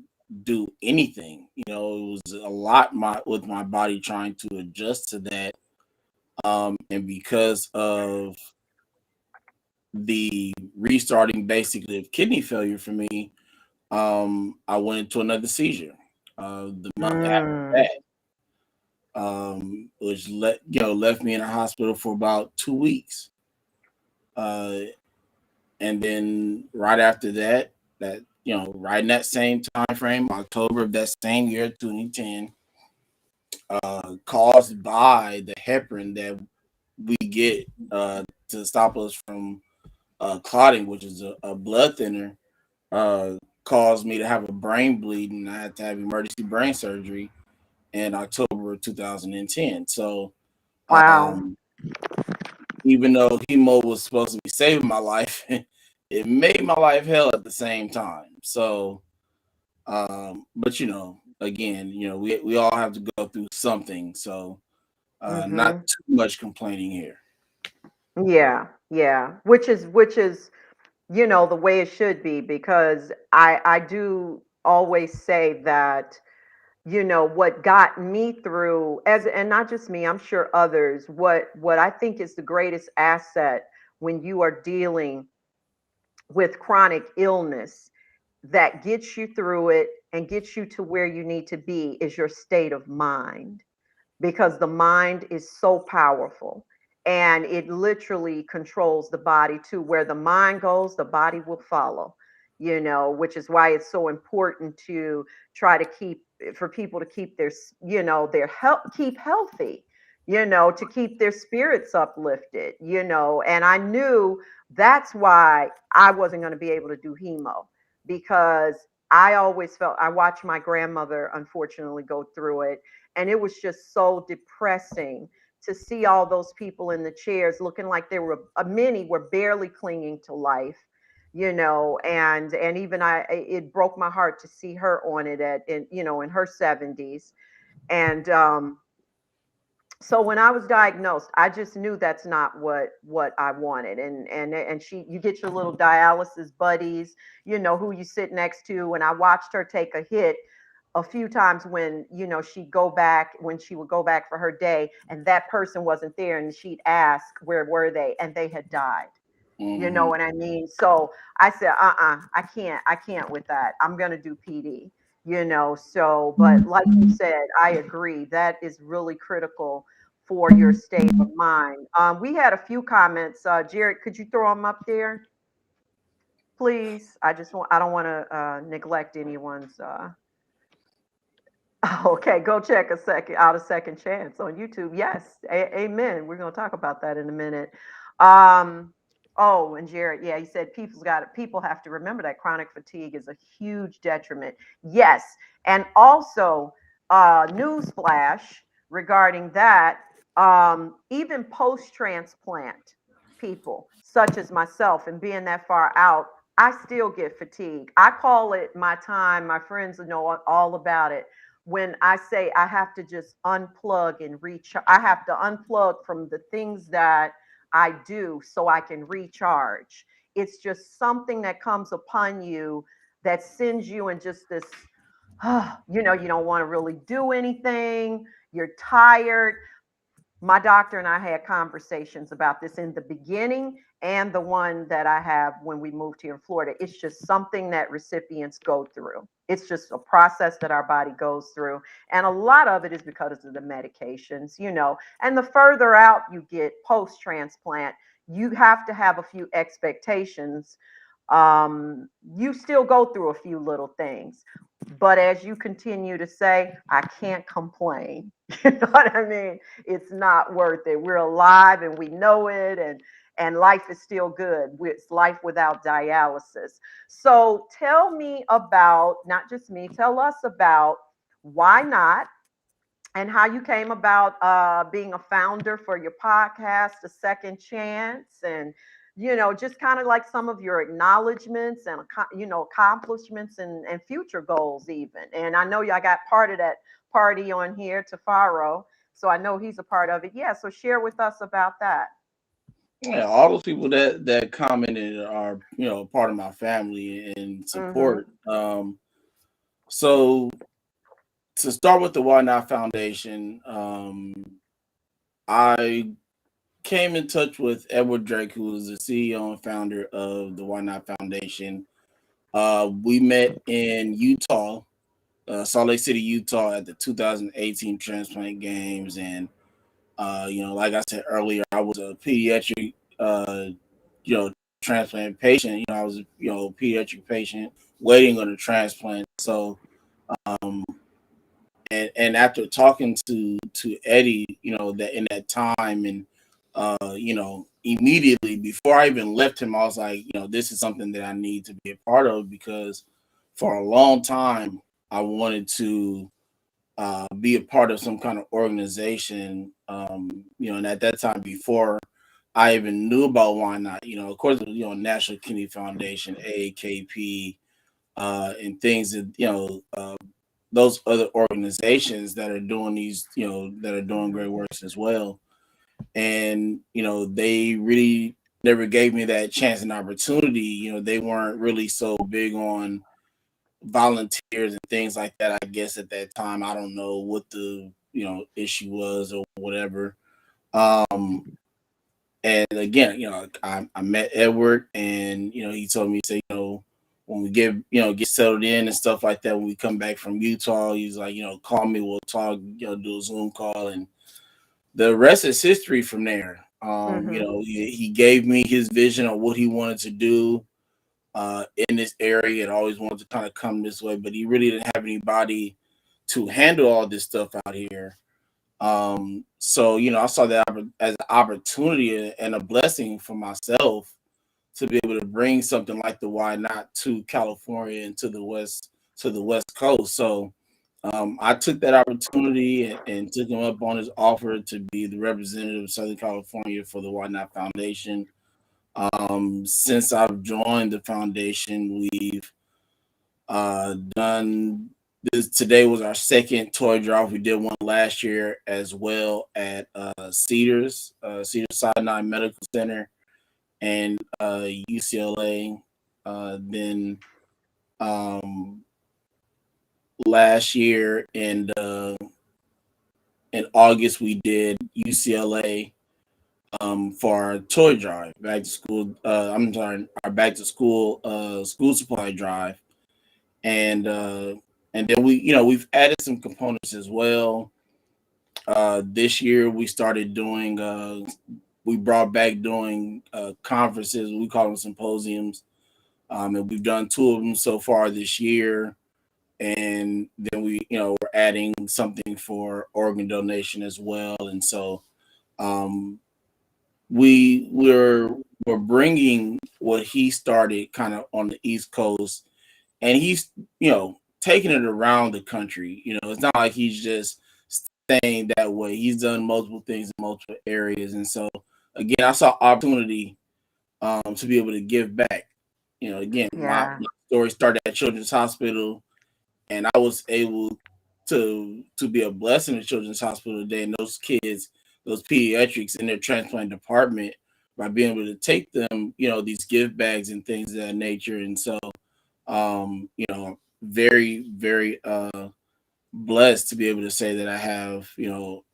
do anything. It was a lot with my body trying to adjust to that. And because of the restarting basically of kidney failure for me, I went into another seizure. The month Mm. after that, which left me in a hospital for about 2 weeks. Uh, and then right after that, right in that same time frame, October of that same year, 2010, caused by the heparin that we get to stop us from clotting, which is a blood thinner, uh, caused me to have a brain bleed, and I had to have emergency brain surgery in October of 2010. So, Wow. um, even though chemo was supposed to be saving my life, it made my life hell at the same time. So, but again, we all have to go through something. So, not Mm-hmm. too much complaining here. Yeah, yeah. Which is the way it should be, because I do always say that what got me through, as and not just me, I'm sure others, what I think is the greatest asset when you are dealing with chronic illness that gets you through it and gets you to where you need to be is your state of mind, because the mind is so powerful, and it literally controls the body too. Where the mind goes, the body will follow, which is why it's so important to try to keep, for people to keep their health, keep healthy, to keep their spirits uplifted, and I knew that's why I wasn't going to be able to do hemo, because I always felt, I watched my grandmother unfortunately go through it, and it was just so depressing to see all those people in the chairs looking like they were, many were barely clinging to life, and even it broke my heart to see her on it in her 70s. And so when I was diagnosed, I just knew that's not what I wanted. And you get your little dialysis buddies, who you sit next to. And I watched her take a hit a few times when she would go back for her day, and that person wasn't there, and she'd ask where were they, and they had died. You know Hmm. what I mean? So I said, I can't with that. I'm gonna do PD. So, but like you said, I agree. That is really critical for your state of mind. We had a few comments. Jared, could you throw them up there, please? I don't want to neglect anyone's. Okay, go check a second chance on YouTube. Yes, amen. We're going to talk about that in a minute. Um, oh, and Jared, yeah, he said people have to remember that chronic fatigue is a huge detriment. Yes, and also newsflash regarding that. Even post-transplant people, such as myself, and being that far out, I still get fatigue. I call it my time. My friends know all about it. When I say I have to just unplug and recharge, I have to unplug from the things that I do so I can recharge. It's just something that comes upon you that sends you in just this, you don't want to really do anything. You're tired. My doctor and I had conversations about this in the beginning, and the one that I have when we moved here in Florida. It's just something that recipients go through. It's just a process that our body goes through. And a lot of it is because of the medications, And the further out you get post transplant, you have to have a few expectations. You still go through a few little things. But as you continue to say, I can't complain. You know what I mean? It's not worth it. We're alive and we know it, and life is still good. It's life without dialysis. So tell me about, not just me, tell us about why not, and how you came about being a founder for your podcast, A Second Chance, and just kind of like some of your acknowledgments and, accomplishments and future goals even. And I know y'all got part of that party on here to Faro. So I know he's a part of it. Yeah. So share with us about that. Yeah, all those people that commented are part of my family and Mm-hmm. support. So to start with the Why Not Foundation, I came in touch with Edward Drake, who is the CEO and founder of the Why Not Foundation. We met in Utah, Salt Lake City, Utah, at the 2018 transplant games, and like I said earlier, I was a pediatric, transplant patient. I was a pediatric patient waiting on a transplant. So, um, and after talking to Eddie, that in that time, and immediately before I even left him, I was like, this is something that I need to be a part of, because for a long time I wanted to be a part of some kind of organization, and at that time, before I even knew about Why Not, of course, National Kidney Foundation, AAKP, and things that, those other organizations that are doing that are doing Mm-hmm. great works as well. And, they really never gave me that chance and opportunity. They weren't really so big on volunteers and things like that. I guess at that time, I don't know what the issue was or whatever. Um, and again, I met Edward, and he told me, say, when we get settled in and stuff like that, when we come back from Utah, he's like, call me, we'll talk, do a Zoom call, and the rest is history from there. Mm-hmm. He gave me his vision of what he wanted to do in this area, and always wanted to kind of come this way, but he really didn't have anybody to handle all this stuff out here. So I saw that as an opportunity and a blessing for myself to be able to bring something like the Why Not to California and to the West Coast. So I took that opportunity and took him up on his offer to be the representative of Southern California for the Why Not Foundation. Since I've joined the foundation, we've done this. Today was our second toy drive. We did one last year as well at Cedar Sinai Medical Center, and UCLA. Then um, last year in August, we did UCLA for our toy drive, back to school. I'm sorry, our back to school school supply drive, and then we've added some components as well. This year we started doing we brought back doing conferences. We call them symposiums, and we've done two of them so far this year. And then we're adding something for organ donation as well. And so um, we're bringing what he started kind of on the East Coast, and he's taking it around the country. It's not like he's just staying that way. He's done multiple things in multiple areas, and so again, I saw opportunity to be able to give back. Again, Yeah. my story started at Children's Hospital, and I was able to be a blessing to Children's Hospital today, and those kids, those pediatrics in their transplant department, by being able to take them, these gift bags and things of that nature. And so, very, very blessed to be able to say that I have,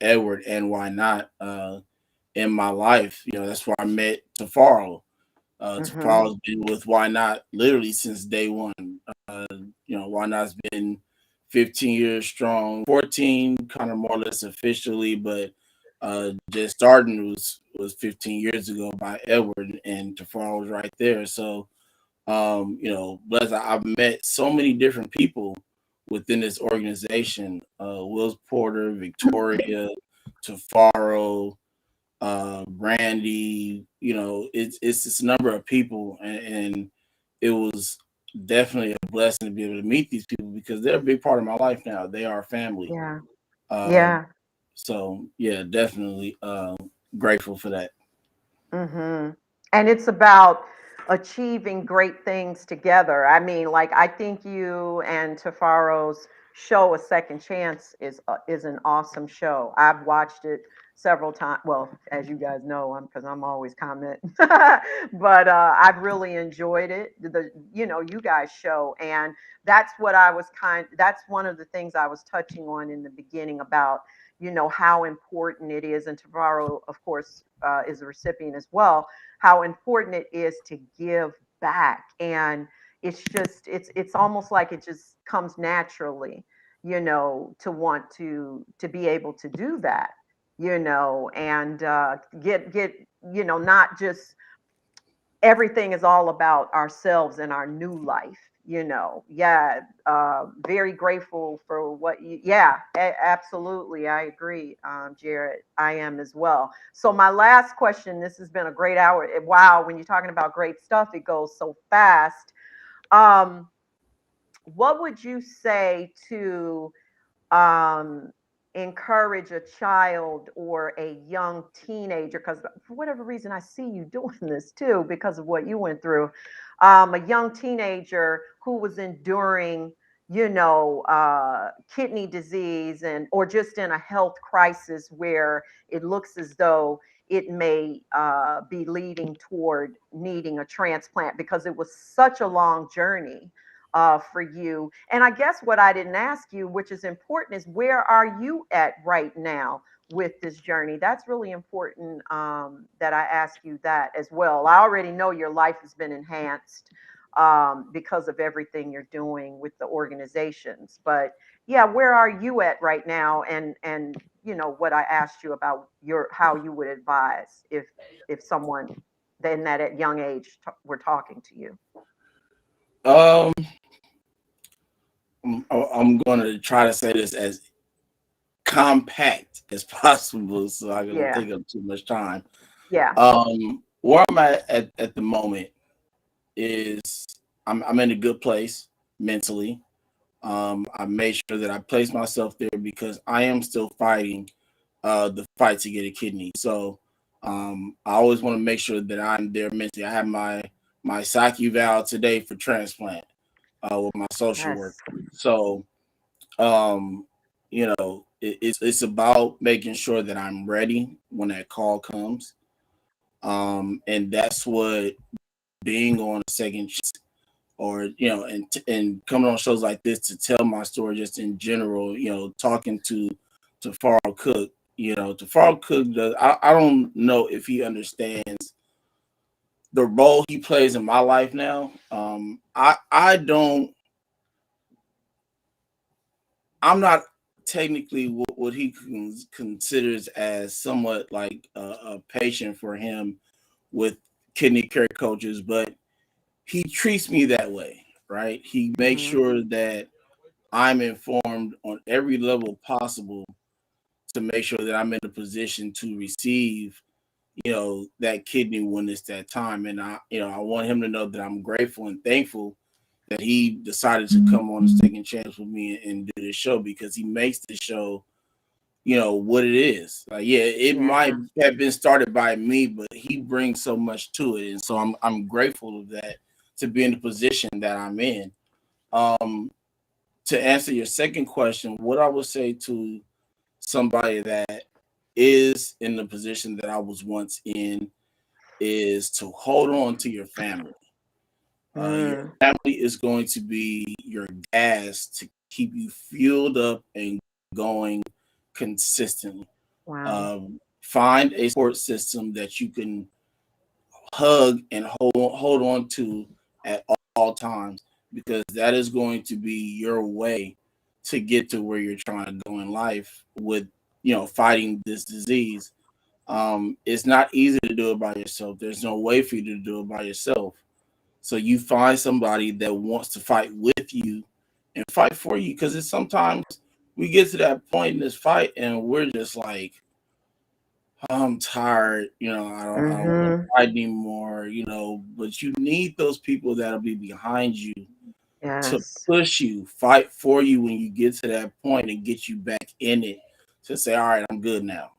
Edward and Why Not in my life. That's where I met Tafaro. Mm-hmm. Tafaro's been with Why Not literally since day one. Uh, Why Not's been 15 years strong, 14 kind of more or less officially, but just starting was 15 years ago by Edward, and Tafaro was right there. So bless, I've met so many different people within this organization. Wills Porter, Victoria, Tafaro, Brandy. It's this number of people, and it was definitely a blessing to be able to meet these people, because they're a big part of my life now. They are family. Yeah. Uh, Yeah. so yeah, definitely grateful for that. Mm-hmm. And it's about achieving great things together. I mean, like I think you and Tafaro's show, A Second Chance, is an awesome show. I've watched it several times. Well, as you guys know, because I'm always commenting, but I've really enjoyed it. You guys show, and that's what I was kind. That's one of the things I was touching on in the beginning about how important it is, and Tafaro, of course, is a recipient as well, how important it is to give back. And it's almost like it just comes naturally, to want to be able to do that, and get not just everything is all about ourselves and our new life. Yeah. Very grateful for what you, yeah, absolutely, I agree, Jared. I am as well. So my last question, this has been a great hour. Wow, when you're talking about great stuff, it goes so fast. um what would you say to um, encourage a child or a young teenager? Because for whatever reason, I see you doing this too because of what you went through. A young teenager who was enduring, kidney disease, and or just in a health crisis where it looks as though it may be leading toward needing a transplant because it was such a long journey for you. And I guess what I didn't ask you, which is important, is where are you at right now with this journey? That's really important, that I ask you that as well. I already know your life has been enhanced because of everything you're doing with the organizations. But yeah, where are you at right now? And what I asked you about your how you would advise if someone then that at young age were talking to you. Um, I'm going to try to say this as compact as possible, so I don't Yeah. take up too much time. Yeah. Where I'm at the moment is I'm in a good place mentally. I made sure that I placed myself there because I am still fighting the fight to get a kidney. So I always want to make sure that I'm there mentally. I have my psych eval today for transplant with my social Yes. worker. So um, it's about making sure that I'm ready when that call comes. And that's what being on a second or and coming on shows like this to tell my story just in general, talking to Farrell Cook, to Farrell Cook does I don't know if he understands the role he plays in my life now. I don't I'm not technically what he considers as somewhat like a patient for him with kidney care coaches, but he treats me that way, right? He makes Hmm. sure that I'm informed on every level possible to make sure that I'm in a position to receive, that kidney when it's that time. And I want him to know that I'm grateful and thankful that he decided to come on a second chance with me and do this show because he makes the show, what it is. Like, yeah, it might Yeah. have been started by me, but he brings so much to it. And so I'm grateful of that to be in the position that I'm in. Um, to answer your second question, what I would say to somebody that is in the position that I was once in is to hold on to your family. Your Mm. family is going to be your gas to keep you fueled up and going consistently. Wow. Find a support system that you can hug and hold on to at all times because that is going to be your way to get to where you're trying to go in life with fighting this disease. It's not easy to do it by yourself. There's no way for you to do it by yourself. So you find somebody that wants to fight with you and fight for you because it's sometimes we get to that point in this fight and we're just like, I'm tired, I don't want to Hmm. fight anymore, but you need those people that'll be behind you to Yes. push you, fight for you when you get to that point and get you back in it to say, all right, I'm good now.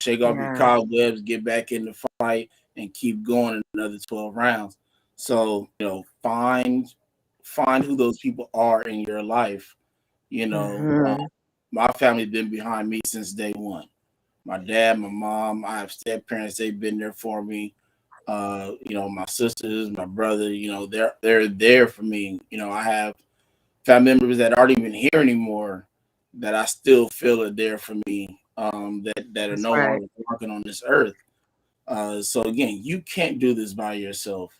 Shake off your Yeah. cobwebs, get back in the fight and keep going another 12 rounds. So, find who those people are in your life. You know, Hmm. my family been behind me since day one. My dad, my mom, I have step parents. They've been there for me. My sisters, my brother. They're there for me. I have family members that aren't even here anymore that I still feel are there for me. That are That's no right. longer walking on this earth. So again, you can't do this by yourself.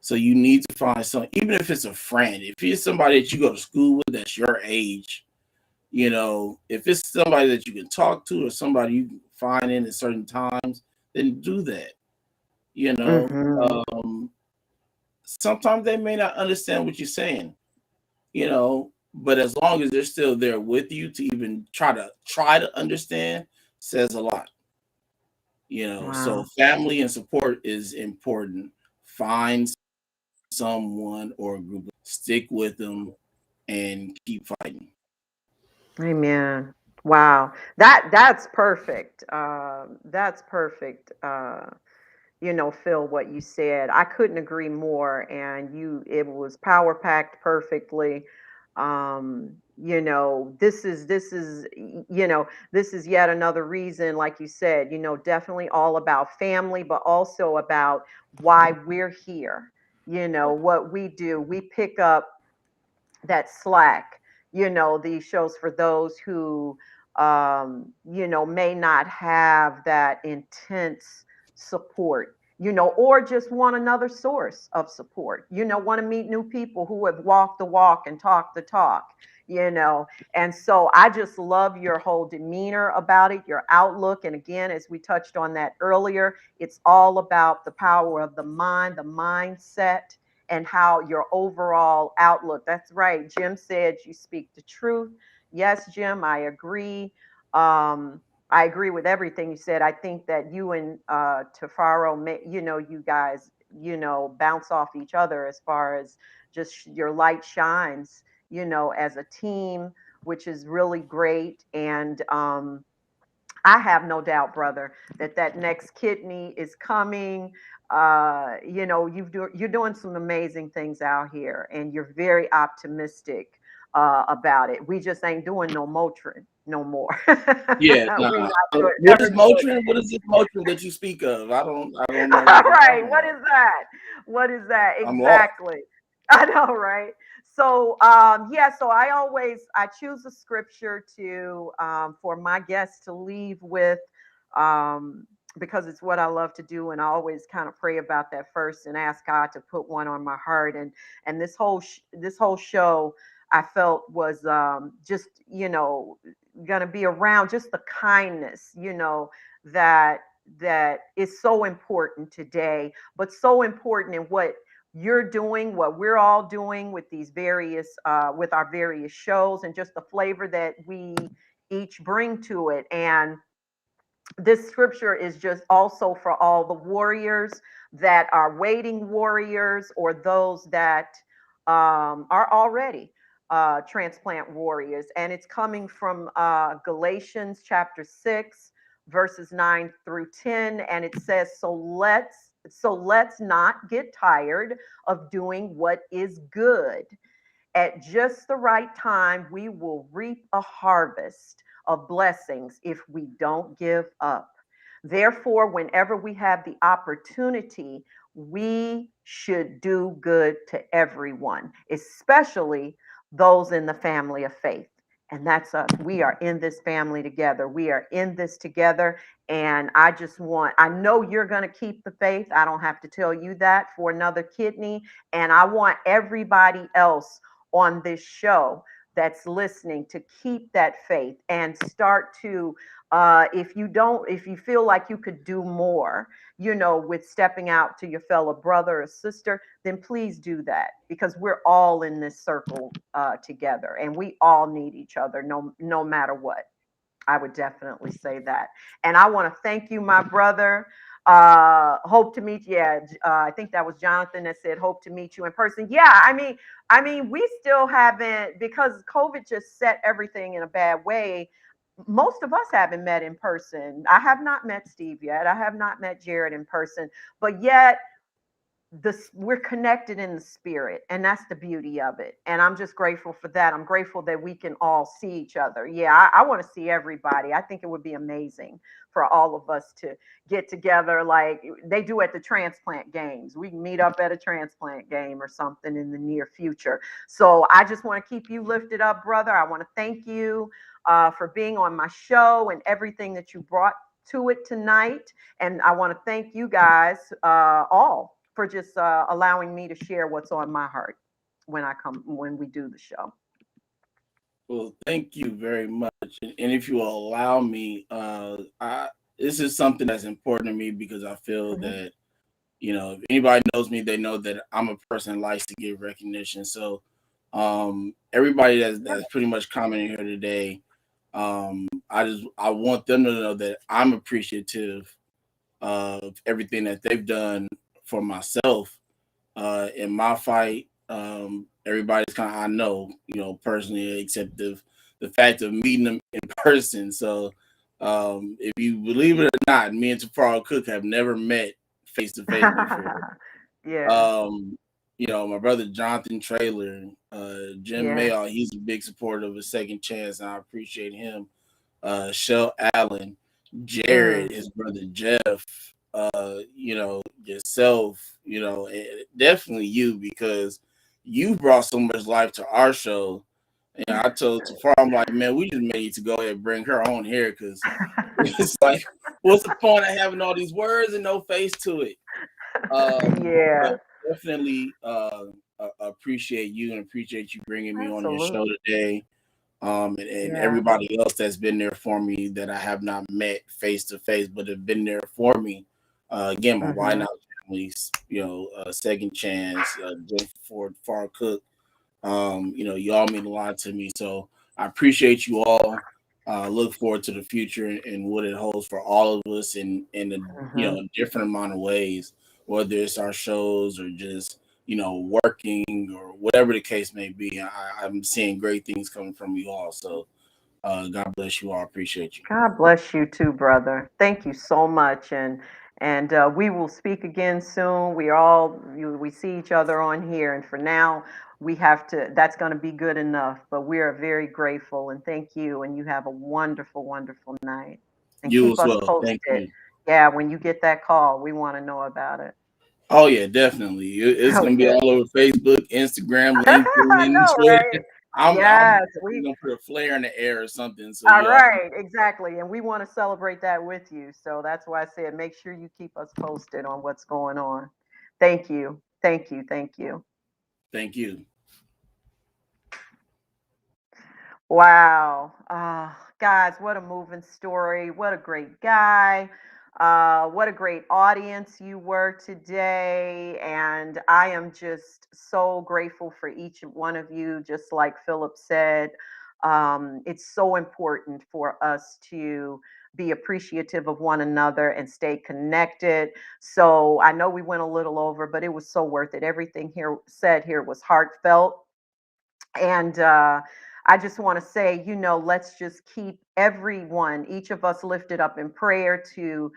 So you need to find some, even if it's a friend, if it's somebody that you go to school with that's your age, if it's somebody that you can talk to or somebody you can find in at certain times, then do that. You know, Hmm. sometimes they may not understand what you're saying, but as long as they're still there with you to even try to understand, says a lot. So Wow. family and support is important. Find someone or a group, stick with them, and keep fighting. Amen. Wow. That's perfect. That's perfect. Phil, what you said. I couldn't agree more. And it was power packed perfectly. This is yet another reason, like you said, definitely all about family, but also about why we're here. What we do, we pick up that slack, these shows for those who, may not have that intense support, or just want another source of support, want to meet new people who have walked the walk and talked the talk, you know. And so I just love your whole demeanor about it, your outlook. And again, as we touched on that earlier, it's all about the power of the mind, the mindset, and how your overall outlook. That's right. Jim said you speak the truth. Yes, Jim, I agree. I agree with everything you said. I think that you and Tafaro, you guys, bounce off each other as far as just your light shines, as a team, which is really great. And I have no doubt, brother, that next kidney is coming. You're doing some amazing things out here, and you're very optimistic about it. We just ain't doing no Motrin no more. Yeah, We nah. not So doing, what never is doing Motrin? What is this Motrin that you speak of? I don't know All what you're right, talking what about. is that? What is that I'm lost. exactly? I know, right? So, yeah. So I choose a scripture to for my guests to leave with, um, because it's what I love to do, and I always kind of pray about that first and ask God to put one on my heart. And this whole show I felt was just gonna be around just the kindness, that is so important today, but so important in what you're doing, what we're all doing with these various, with our various shows, and just the flavor that we each bring to it. And this scripture is just also for all the warriors that are waiting warriors, or those that are already transplant warriors. And it's coming from Galatians chapter 6, verses 9 through 10. And it says, so let's not get tired of doing what is good. At just the right time, we will reap a harvest of blessings if we don't give up. Therefore, whenever we have the opportunity, we should do good to everyone, especially those in the family of faith. And that's us. We are in this family together. We are in this together. And I know you're going to keep the faith. I don't have to tell you that, for another kidney. And I want everybody else on this show that's listening to keep that faith and start to, if you feel like you could do more, with stepping out to your fellow brother or sister, then please do that, because we're all in this circle together, and we all need each other, no matter what. I would definitely say that. And I want to thank you, my brother. Hope to meet you. Yeah, I think that was Jonathan that said hope to meet you in person. Yeah, I mean, we still haven't, because COVID just set everything in a bad way. most of us haven't met in person. I have not met Steve yet. I have not met Jared in person, but yet this we're connected in the spirit, and that's the beauty of it, and I'm just grateful for that. I'm grateful that we can all see each other. Yeah, I want to see everybody. I think it would be amazing for all of us to get together like they do at the transplant games. We can meet up at a transplant game or something in the near future. So I just want to keep you lifted up, brother. I want to thank you for being on my show and everything that you brought to it tonight. And I want to thank you guys all for just allowing me to share what's on my heart when we do the show. Well, thank you very much. And if you will allow me, this is something that's important to me because I feel Mhm. that, if anybody knows me, they know that I'm a person that likes to give recognition. So, everybody that's pretty much commenting here today, I want them to know that I'm appreciative of everything that they've done for myself in my fight. Everybody's kind of I know, personally, except the fact of meeting them in person. So if you believe it or not, me and Tafaro Cook have never met face to face before. Yeah, Um, my brother Jonathan Traylor, Jim yeah. Mayock, he's a big supporter of a second chance, and I appreciate him. Shell Allen, Mm. Jared, his brother Jeff, yourself, and definitely you because you brought so much life to our show. And I told Tafar, I'm like, man, we just need to go ahead and bring her on here because it's like, what's the point of having all these words and no face to it? Yeah, But definitely appreciate you and appreciate you bringing me on your show absolutely. today. And Yeah. everybody else that's been there for me that I have not met face to face, but have been there for me. Again, my Why Hmm. Not families, Second Chance, Jeff Ford, Far Cook. Y'all mean a lot to me, so I appreciate you all. Look forward to the future and what it holds for all of us in a Hmm. different amount of ways, whether it's our shows or just working or whatever the case may be. I'm seeing great things coming from you all. So God bless you all. Appreciate you. God bless you too, brother. Thank you so much, and we will speak again soon. We see each other on here, and for now, we have to. That's going to be good enough. But we are very grateful, and thank you. And you have a wonderful, wonderful night. And You keep as us well. Thank posted. you. Yeah, when you get that call, we want to know about it. Oh yeah, definitely. It's gonna be Okay. all over Facebook, Instagram, I LinkedIn, know, Twitter. right? I'm Yes, definitely we gonna put a flare in the air or something. So all y'all, right, exactly. And we want to celebrate that with you. So that's why I said make sure you keep us posted on what's going on. Thank you. Thank you. Thank you. thank you. Wow. Guys, what a moving story. What a great guy. What a great audience you were today. And I am just so grateful for each one of you. Just like Philip said, it's so important for us to be appreciative of one another and stay connected. So I know we went a little over, but it was so worth it. Everything here said here was heartfelt. And I just want to say, let's just keep everyone, each of us, lifted up in prayer to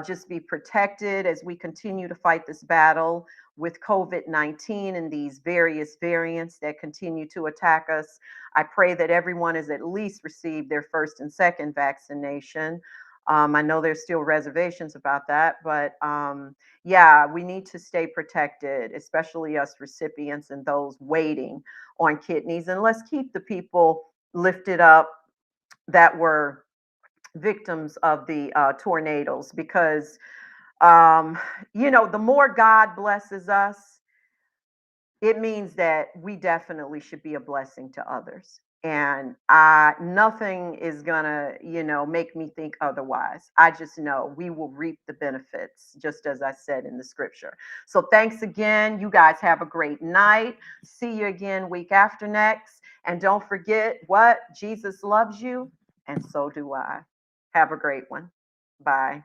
just be protected as we continue to fight this battle with COVID-19 and these various variants that continue to attack us. I pray that everyone has at least received their first and second vaccination. I know there's still reservations about that, but yeah, we need to stay protected, especially us recipients and those waiting on kidneys. And let's keep the people lifted up that were victims of the tornadoes because, um, the more God blesses us, it means that we definitely should be a blessing to others. And nothing is gonna, make me think otherwise. I just know we will reap the benefits, just as I said in the scripture. So thanks again. You guys have a great night. See you again week after next. And don't forget what? Jesus loves you, and so do I. Have a great one. Bye.